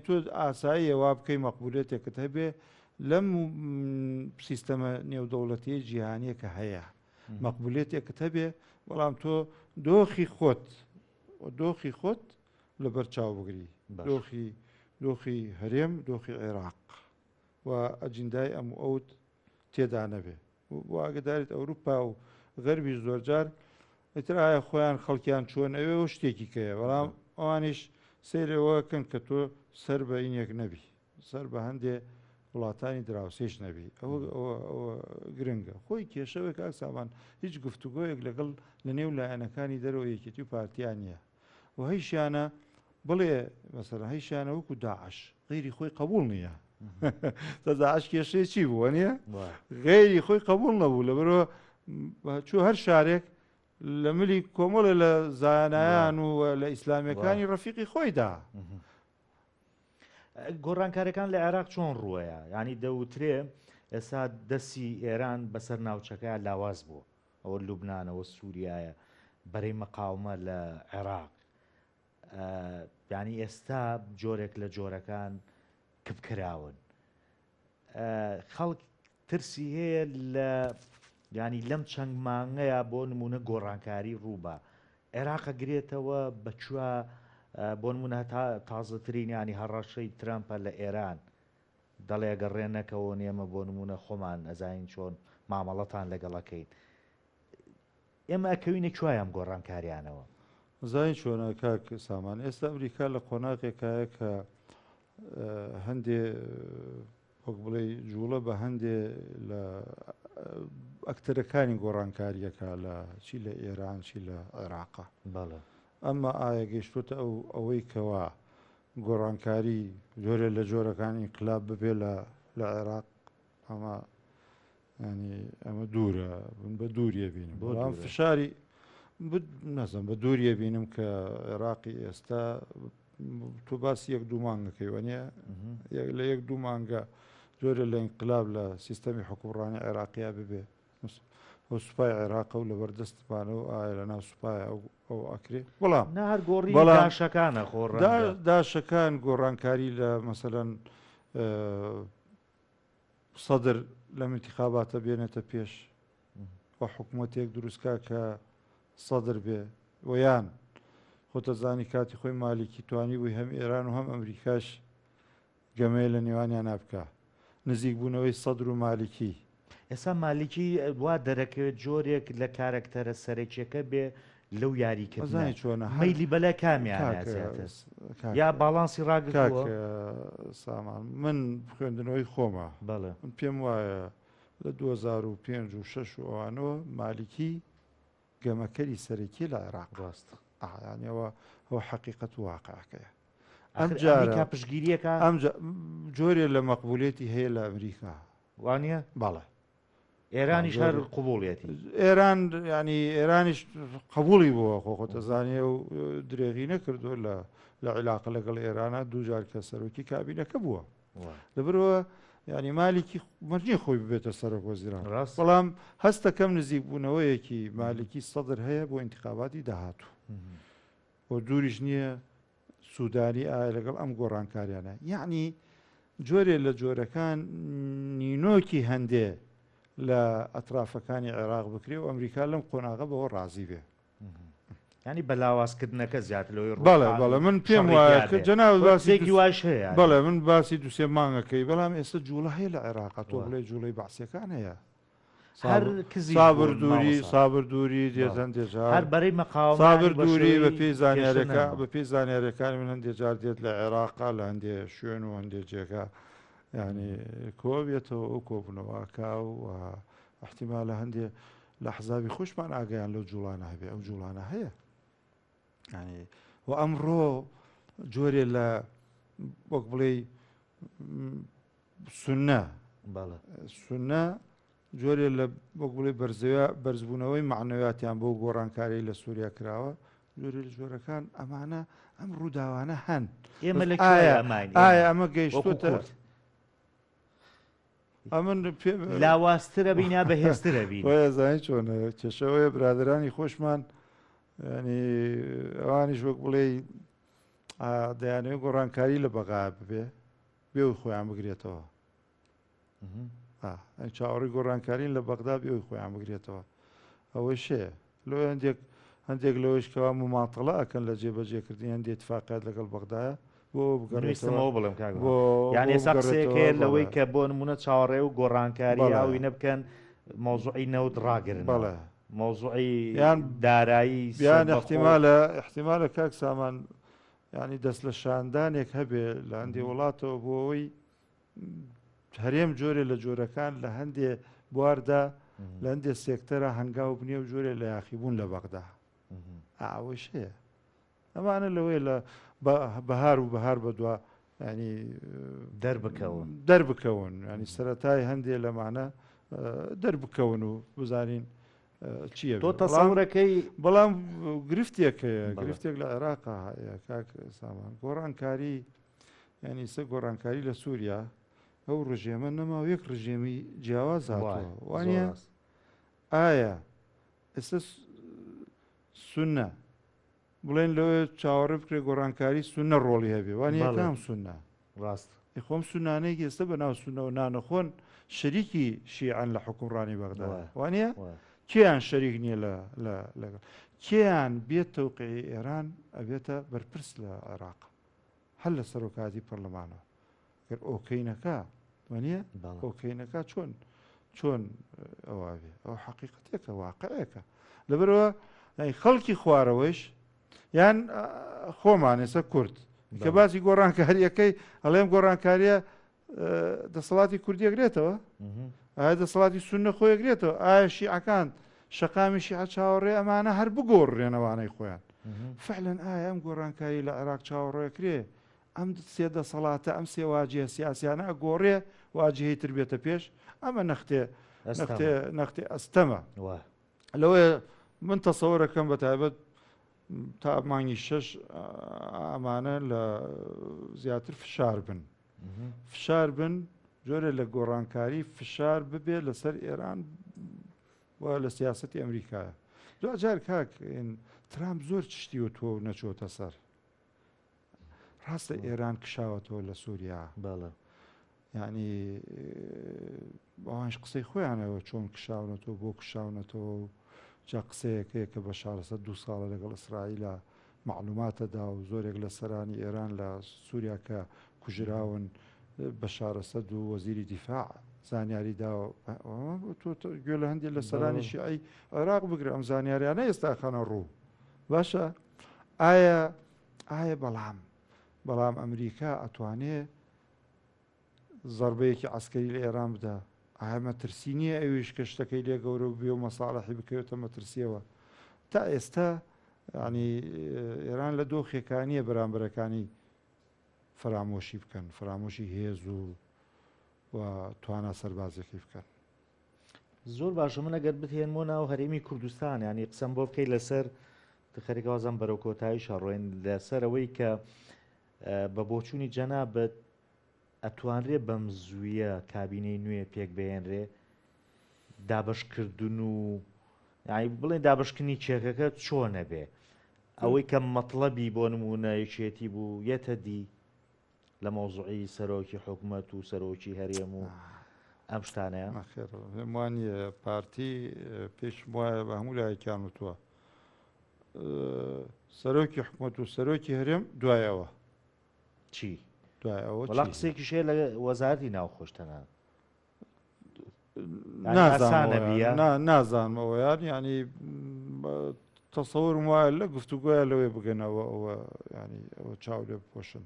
تۆ ئاسایی وا بکەی مەقبولێتێکت هەبێ لەم سیستەمە نێودەوڵەتی جیهانیە کە هەیە مەقبولێتێکت هەبێ بەڵام تۆ دۆخی خۆت لەبەر چاو بگری دۆخی هەرێم دۆخی عێراق و ئەجندای ئەم ئەوت تێدا نەبێ بۆ ئاگدارێت ئەوروپا و غەربی زۆرجار ئەترایە خۆیان خەڵکیان چۆن ئەوێ و شتێکی کەیە بەڵام ئەوانیش سیرەوەکەن کە تۆ سەر بە ئینێک نەبی سەر بە هەندێ وڵاتانی دراوسێش نەبی ئەوە گرنگە خۆی کێشەوەی کاک سامان هیچ گفتوگۆیەک لەگەڵ لە نێو لایەنەکانی دەرەوە یەکێتی و پارتیان نییە و هەیشیانە بڵێ مەسەلا هەیشیانە وەکو داعش غیری خۆی قبول نییە داعش کێشەیە چی بووە نییە غیری خۆی قبول نەبوو لەبەرەوە چوو هەر شارێک لە ملی کۆمەڵە لە زانایان و لە ئیسلامیەکانی ڕەفیقی خۆیدا گۆڕانکاریەکان لە عێراق چۆن ڕووەیە ینی دەوترێ ئێستا دەستی ئێران بەسەر ناوچەکە لاواز بوو ئەوە لوبنانەوە سووریایە بەرەی مەقاومە لە عێراق ینی ئێستا جۆرێک لە جۆرەکان کبکراون خەڵک ترسی هەیە لە ینی لەم چەند مانگەیە بۆ نمونە گۆڕانکاری ڕووبە عێراقە گرێتەوە بەچوە بۆ نمونە تازەترین ینی هەڕەشەی ترامپە لە ئێران دەڵێ گەڕێنەکەەوە نێمە بۆ نمونە خۆمان ئەزانین چۆن مامەڵەتان لەگەڵەکەین ئێمە ئەکەوینە کوایە ئەم گۆڕانکاریانەوە زای چۆنە کاک سامان ئێستا ئەمریکا لە قۆناغێکایە کە هەندێ وەک بڵێ جوڵە بە هەندێ لە ئەکتەرەکانی گۆڕانکاریەکە لە چی لە ئێران چی لە عێراقا بەڵێ ئەمما ئایا گەیشتوتە ئەوەی کەوا گۆڕانکاری جۆرە لە جۆرەکانی انقلاب ببێ لە عێراق ئەمە ینی ئەمە دوورە بە دووریە بینم بەڵام فشاری نەزم بە دووریە بینم کە عێراقی ئێستا تۆ باسی یەک دوو مانگەکەی وەنیە لە یەک دوو مانگە جۆرە لە انقلاب لە سیستەمی حکوڕانی عێراقیا ببێ ئەو سوپای عێراق و لەبەردەستمانەوە ئایا لە ناو سوپایە ئەو ئەکرێ بەڵام هەر گۆڕی داشەکانە خۆڕ داشەکان گۆڕانکاری لە مەسەلەن سەدر لە انتخاباتە بێنێتە پێش و حکوومەتێک دروستکە کە سەدر بێ ویان خۆتە زانی کاتی خۆی مالیکی توانی بووی هەم ئێران و هەم ئەمریکاش گەمەیە لە نێوانیان نابکە نزیک بوونەوەی سەدر و مالیکی ئێستا مالیکی وا دەرەکەوێت جۆرێک لە کارکتەرە سەرەکیەکە بێ لەو یاریکردنی چۆنە مەیلی بەلە کامیان یا باڵانسی ڕاگرتووە سامان من خوێندنەوەی خۆمە بەڵێ من پێم وایە لە 2005 و 6 و ئەوانەوە مالیکی گەمەکەری سەرەکی لە عێراق ڕاستە ئەوە ئەو حەقیقەت و واقعەکەیە ئەم جارە پشگیریەکە ئەم جۆرێ لە مەقبولێتی هەیە لە ئەمریکا وانە بەڵێ ئێرانیش هەر قوبوڵێتی ئێران ینی ئێرانیش قبولی بووە خۆخۆتەزانێ و درێغی نەکردو لە عیلاقە لەگەڵ ئێرانە دووجار کە سەرۆکی کابینەکە بووە لەبرەوە ینی مالێکی مەرجی خۆی ببێتە سەرۆک وەزیران بەڵام هەستەکەم نزیک بوونەوەیەکی مالکی سەدر هەیە بۆ انتخاباتی داهاتوو بۆ دووریش نییە سوودانی ئایا لەگەڵ ئەم گۆڕانکاریانە یعنی جۆرێ لە جۆرەکان نینۆکی هەندێ لە ئەطرافەکانی عێراق بکرێ و ئەمریکا لەم قۆناغە بەوە ڕازی بێ ینی بەلاوازکردنەکە زیاتر لەوەی بەڵێ من پێم وایە جەناو باسێکی واش هەیە بەڵێ من باسی دووسێ مانگەکەی بەڵام ئێستا جوڵە هەیە لە عێراقا تۆ بڵێ جوڵەی باسیەکان هەیە سابردووری دێزەن دێجار هەر بەرەی مەقاومە سابردووری بە پێی زانیارەکە بە پێی زانیارەکانی من هەندێک جار دێت لە عێراقا لە هەندێ شوێن و هەندێک جێگا ینی کۆ بێتەوە ئەو کۆبنەوەکە و احتیمالە هەندێ لە حزابی خۆشمان ئاگیان لەو جوڵانە هەبێ ئەو جوڵانە هەیە ینی و ئەمڕۆ جۆرێ لە وەک بڵێ سونە بەڵێ سونە جۆرێ لە وەک بڵێ بەرزبوونەوەی معنەواتیان بۆ گۆڕانکاری لە سووریا کراوە جۆرە لە جۆرەکان ئەمانە ئەم ڕووداوانە هەن ئێمە لە ئایا ئەمە گەیشتوتە ئەمن لاوااسترە بینا بەهێزترە بین زانانی چۆنە کێشەوەیە برادرانی خۆشمان ینی ئەوانیش وەک بڵێ دەیانەوێت گۆڕانکاری لە بەغا ببێ بێ و خۆیان بگرێتەوە چاوەڕی گۆڕانکارین لە بەغدا بێ و خۆیان بگرێتەوە ئەوەی شێ لۆ هەندێک لەوەشکەوە مماتەڵە ئەکەن لە جێبەجێکردنی هەندێک اتفاقات لەگەڵ بەغدایە بۆ بگەڕێتەوە بڵم یانی سەقسێکێ لەوەی کە بۆ نمونە چاوەڕێ و گۆڕانکاری ئاوی نەبکەن مۆزوعی نەوت ڕاگرن بەڵێ مۆزوعی یان دارایی بیان احتیمالە کاک سامان ینی دەست لە شاندانێک هەبێ لە هەندێک وڵاتەوە بۆ ئەوەی هەرێم جۆرێ لە جۆرەکان لە هەندێ بواردا لە هەندێک سێکتەرە هەنگاو بنیە و جۆرێ لە یاخیبوون لە بەغدا ئەوەی شەیە ئەمانە لەوەی لە بەهار و بەهار بەدووە ینی دەربکەون ینی سەرەتای هەندێک لەمانە دەربکەون و بزانین چییە تۆ تەسەورەکەی بەڵام گرفتێکەیە گرفتێک لە عێراقا کاک سامان گۆڕانکاری ینی سە گۆڕانکاری لە سووریا ئەو ڕژێمە نەماوە یەک ڕژێمی جیاواز هاتووە وانە ئایا ئێستا سونە بڵێن لەوێ چاوەڕێ بکرێ گۆڕانکاری سونە ڕۆڵی هەبێ وانە کام سونە ڕاست خۆم سونانەیەکی ئێستا بەناو سونە و نانەخۆن شەریکی شیعان لە حکومڕانی بەغدا وانە کێیان شەریک نییە لەگەڵ کێیان بێت تەوقیعی ئێران ئەبێتە بەرپرس لە عێراق هەر لە سەرۆکاتی پەرلەمانەوە ئۆکەینەکە وانە ئۆکەینەکە چۆن ئەوە بێ ئەو حەقیقەتێکە واقعەکە لەبەرەوە خەڵکی خوارەوەیش یان خۆمان ێستا کورد کە باسی گۆڕانکاریەکەی هەڵێم گۆڕانکاریە دەسەڵاتی کوردیەگرێتەوە ئایا دەسەڵاتی سونە خۆیەگرێتەوە ئایا شیعەکان شەقامی شیعە چاوەڕێ ئەمانە هەر بگۆڕێنەوانەی خۆیان فعلەن ئایا ئەم گۆڕانکاری لە عێراق چاوەڕێکرێ ئەم سێ دەسەڵاتە ئەم سێ واجهە سیاسیانە ئەگۆڕێ واجهەی تر بێتە پێش ئەمە نەختێ ئەستەمە لەوەیە من تەسەوەرەکەم بە تایبەت تا مانگی 6 ئەمانە لە زیاتر فشار بن جۆرە لە گۆڕانکاری فشار ببێ لەسەر ئێران و لە سیاسەتی ئەمریکایە دوجار کاک ترامپ زۆر چشتی و تۆ نەچۆتە سەر ڕاستە ئێران کشاوەتەوە لە سووریا ینی ئەوانش قسەی خۆیانەوە چۆن کشاونەتەوە بۆ کشاونەتەوە جا قسەیەکەیە کە بە شارەسە 2 ساڵە لەگەڵ ئیسرائیلە معلوماتەدا و زۆرێک لە سەرانی ئێران لە سووریا کە کوژراون بە شارەسەد و وەزیری دیفاع زانیاری داوە گوێ لە هەندێک لە سەرانی شیعی عێراق بگرە ئەم زانیاریانە ئێستا خەنە ڕوو باشە ئایا بەڵام ئەمریکا ئەتوانێ زەربەیەکی عەسکەری لە ئێران بدە ئایا مەترسی نییە ئەویش کە شتەکەی لێ گەورە بێ و مەساڵحی بکەوێتە مەترسیەوە تا ئێستا ینی ئێران لە دۆخێکانیە بەرامبەرەکانی فرامۆشی بکەن فرامۆشی هێز و توانە سەربازێکی بکەن زۆر باشە من ئەگەر بتێنمۆ ناو هەرێمی کوردستان ینی قسەم بۆ بکەیت لەسەر خەریکەوازم بەرەو کۆتایی شەڕۆین لەسەرەوەی کە بە بۆچوونی جەنابەت ئەتوانرێ بەم زوویە کابینەی نوێ پێک بێنرێ دابشکردن و بڵێن دابشکردنی چێکەکە چۆنە بێ ئەوەی کە مەطلەبی بۆ نمونە یەکێتی بوو یەتەدی لە مۆزوعی سەرۆکی حکوومەت و سەرۆکی هەرێم و ئەم شتانەیە وانە پارتی پێش وایە بە هەموو لایەکیان وتووە سەرۆکی حکوومەت و سەرۆکی هەرێم دوایەوە چی؟ دوایەوە قسێکی شێ لە وەزارەتی ناوخۆشتەنە نازانمەوە ینی تەسەورم وایە لە گفتوگوۆیە لەوێ بگەنەوە ئەوە ینی ئەوە چاو لێ بپۆشن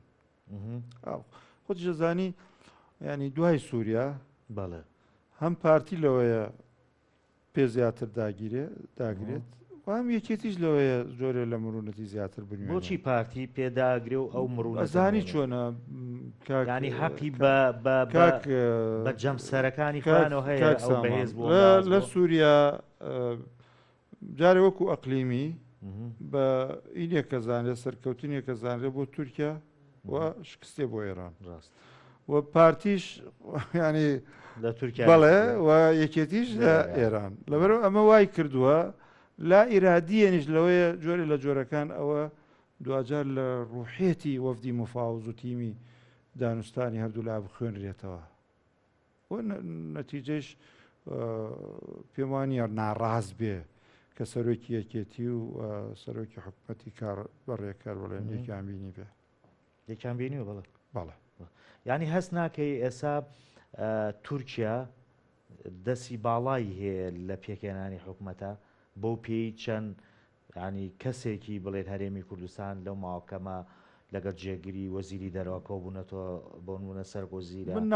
خۆت جەزانی ینی دوای سووریا بەڵێ هەم پارتی لەوەیە پێ زیاتر داگرێت وام یەکێتیش لەوەیە جۆرە لە مرونەتی زیاتر بنوێ بۆچی پارتی پێداگرێ و ئەو مرونەتە ئەزانی چۆنە ینی حەقی بە جەمسەرەکانی خوانەوە هەیە ئەو بەهێز بۆ لە سووریا جارێ وەکو ئەقلیمی بە ئینێکە زانێ سەرکەوتنێکە زانرێ بۆ تورکیا و شکستێ بۆ ئێران ڕاست و پارتیش ینی لە تورکیا بەڵێ و یەکێتیش لە ئێران لەبەرەوە ئەمە وای کردووە لا ئیرادیەنیش لەوەیە جۆرە لە جۆرەکان ئەوە دوجار لە ڕوحێتی وەفدی مفاوز و تیمی دانوستانی هەردوو لا بخوێنرێتەوە و نەتیجەش پێم وانە ناڕاست بێ کە سەرۆکی یەکێتی و سەرۆکی حکوومەتی کار بەڕێکار بڵێن یەکیان بینی بێ یەکیان بینیوە بەڵێ بەڵێ ینی هەست ناکەی ئێستا تورکیا دەستی باڵایی هەیە لە پێکێنانی حکوومەتە بۆ پێی چەند ینی کەسێکی بڵێت هەرێمی کوردستان لەو ماوەکەمە لەگەڵ جێگیری وەزیری دەرەوە کۆبوونەتەوە بۆ نمونە سەرکۆزیرە من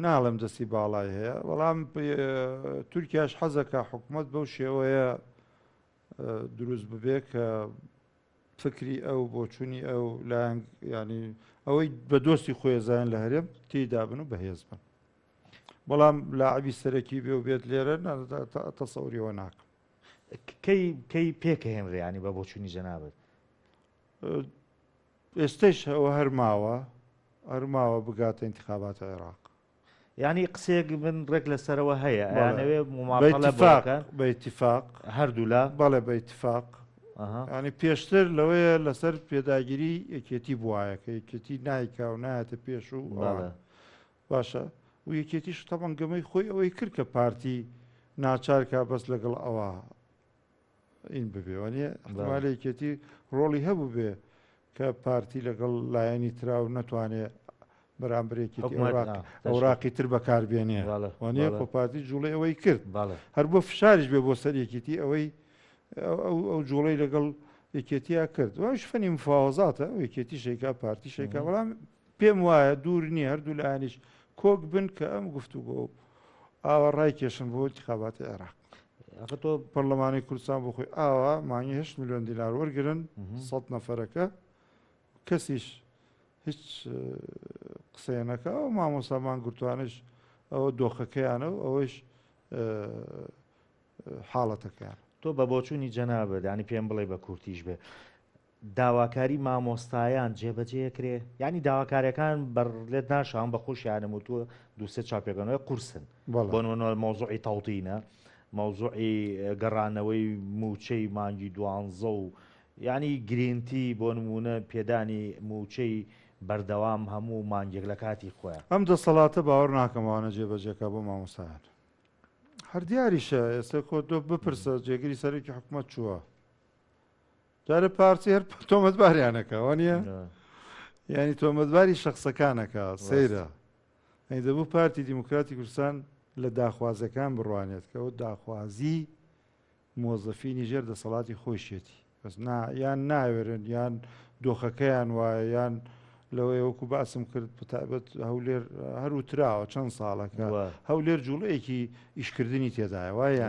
ناڵم دەستی باڵای هەیە بەڵام تورکیاش حەزەکە حکوومەت بەو شێوەیە دروست ببێ کە فکری ئەو بۆچوونی ئەو لایەن ینی ئەوەی بە دۆستی خۆێزان لە هەرێم تێیدا بن و بەهێز بن بەڵام لاعبی سەرەکی بێ و بێت لێرە تەسەوریەوە ناکەم کەی پێکەهێنرێ ینی بە بۆچوونی جەنابەت ئێستش ئەوە هەرماوە بگاتە انتخاباتە عێراق ینی قسێک من ڕێک لەسەرەوە هەیە ئەیانەوێ بە ئیتیفاق هەردوو لە بەڵێ بە ئیتیفاق ینی پێشتر لەوەیە لەسەر پێداگیری یەکێتی بواە کە یەکێتی نایکا و نایەتە پێش و باشە و یەکێتیش تەبەن گەمەی خۆی ئەوەی کرد کە پارتی ناچارکە بەس لەگەڵ ئەوە این ببێوانە احتمال یەکێتی ڕۆڵی هەبوو بێ کە پارتی لەگەڵ لایەنی تراو نەتوانێت بەرامبرێکی ئەوراقی تر بەکاربێنێ وانە خۆ پارتی جوڵی ئەوەی کرد هەر بۆ فشاریش بێ بۆ سەر یەکێتی ئەوەی ئەو جوڵەی لەگەڵ یەکێتیا کرد وش فەنی مفاوەزاتە ئەو یەکێتی شێکا پارتی شێکا بەڵام پێم وایە دوور نییە هەردوو لایەنیش کۆک بن کە ئەم گفتوگۆ ئاوەڕای کێشن بۆ انتخاباتی عێراق تۆ پەرلەمانی کوردستان بۆ خۆی ئاوا مانگی 8 میلیۆن دیلار وەرگرن 100 نەفەرەکە کەسیش هیچ قسەیەنەکە ئەو مامۆسامان گرتوانش ئەوە دۆخەکەیانە و ئەوەش حاڵەتەکەیان تۆ بە بۆچوونی جەنابەت ینی پێم بڵێ بە کورتیش بێ داواکاری مامۆستایان جێبەجێکرێ ینی داواکاریەکان بەڕێت ناشان بە خۆشیانم و تۆ دووسێ چاپێکەکەنەوەی قورسن بۆ مەوزوعی تەوتینە مەوزوعی گەڕانەوەی موچەی مانگی دوانزە و ینی گرینتی بۆ نمونە پێدانی موچەی بەردەوام هەموو مانگێک لە کاتی خۆیان ئەم دەسەڵاتە باوەڕ ناکەمەوانە جێبەجێکە بۆ مامۆستایان هەر دیاریشە ئێستا خۆ تۆ بپرسە جێگیری سەرێکی حکوومەت چووە جارە پارتی هەر تۆمەتباریانەکە وانە ینی تۆمەتباری شخصەکانەکە سەیرە ئەی دەبوو پارتی دیموکراتی کوردستان لە داخوازەکان بڕوانێت کە ئەو داخوازی مۆزەفینی ژێر دەسەڵاتی خۆشیێتی بەس یان ناوێرن یان دۆخەکەیان وایە یان لەوەی وەکو باسم کرد بتابەت هەولێر هەروتراوە چەند ساڵەکە هەولێر جوڵەیەکی ئیشکردنی تێدایە وایە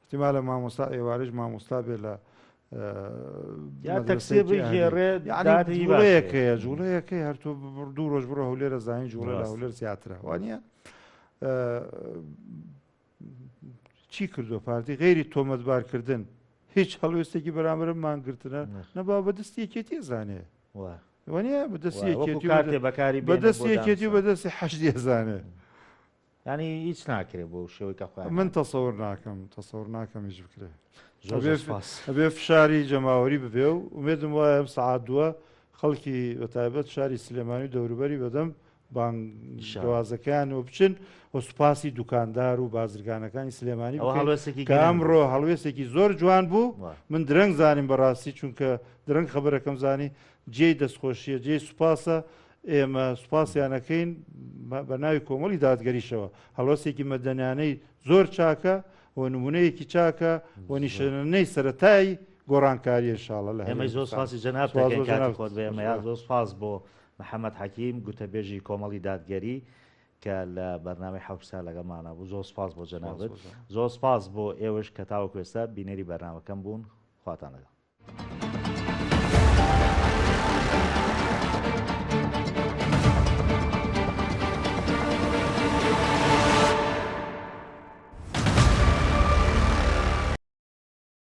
احتیمالە مامۆستا ئێوارش مامۆستا بێ لە جوڵەیەکەیە جوڵەیەکەی هەرتۆ دوو ڕۆژ بڕۆ هەولێرە زانین جوڵە لە هەولێر زیاترە وانە چی کردو پارتی غێری تۆمەتبارکردن هیچ هەڵوێستێکی بەرامبرم مانگرتنە نەبا بەدەستی یەکێتی زانێ وانە بەدەستی یەکێتی و بەدەستی حەشتی زانێ ینی هیچ ناکرێت بۆ شێوەی کە من تەسەور ناکەم هیچ بکرێ ئەبێ فشاری جەماوەری ببێ و ومێدم وایە ئەم سەعات دووە خەڵکی بەتایبەت شاری سلێمانی و دەوروبەری بەدەم بانگوازەکان و بچن و سوپاسی دوکاندار و بازرگانەکانی سلێمانی کە ئەمڕۆ هەڵوێستێکی زۆر جوان بوو من درەنگ زانیم بەڕاستی چونکە درەنگ خەبەرەکەم زانی جێی دەستخۆشیە جێی سوپاسە ئێمە سوپاسیانەکەین بە ناوی کۆمەڵی دادگەریشەوە هەڵوەستێکی مەدەنیانەی زۆر چاکە و نمونەیەکی چاکە و نیشانەی سەرەتایی گۆڕانکاریە انشاءالله لە ئێمە زۆر سپاسی جەناب خۆت بێ ئێمە زۆر سپاس بۆ محەممەد حەکیم گوتەبێژی کۆمەڵی دادگەری کە لە بەرنامەی حەوتسا لەگەڵمانە بوو. زۆر سپاس بۆ جەنابەت، زۆر سپاس بۆ ئێوەش کە تاوەکو ئێستا بینەری بەرنامەکەم بوون. خواتان لەگەڵ.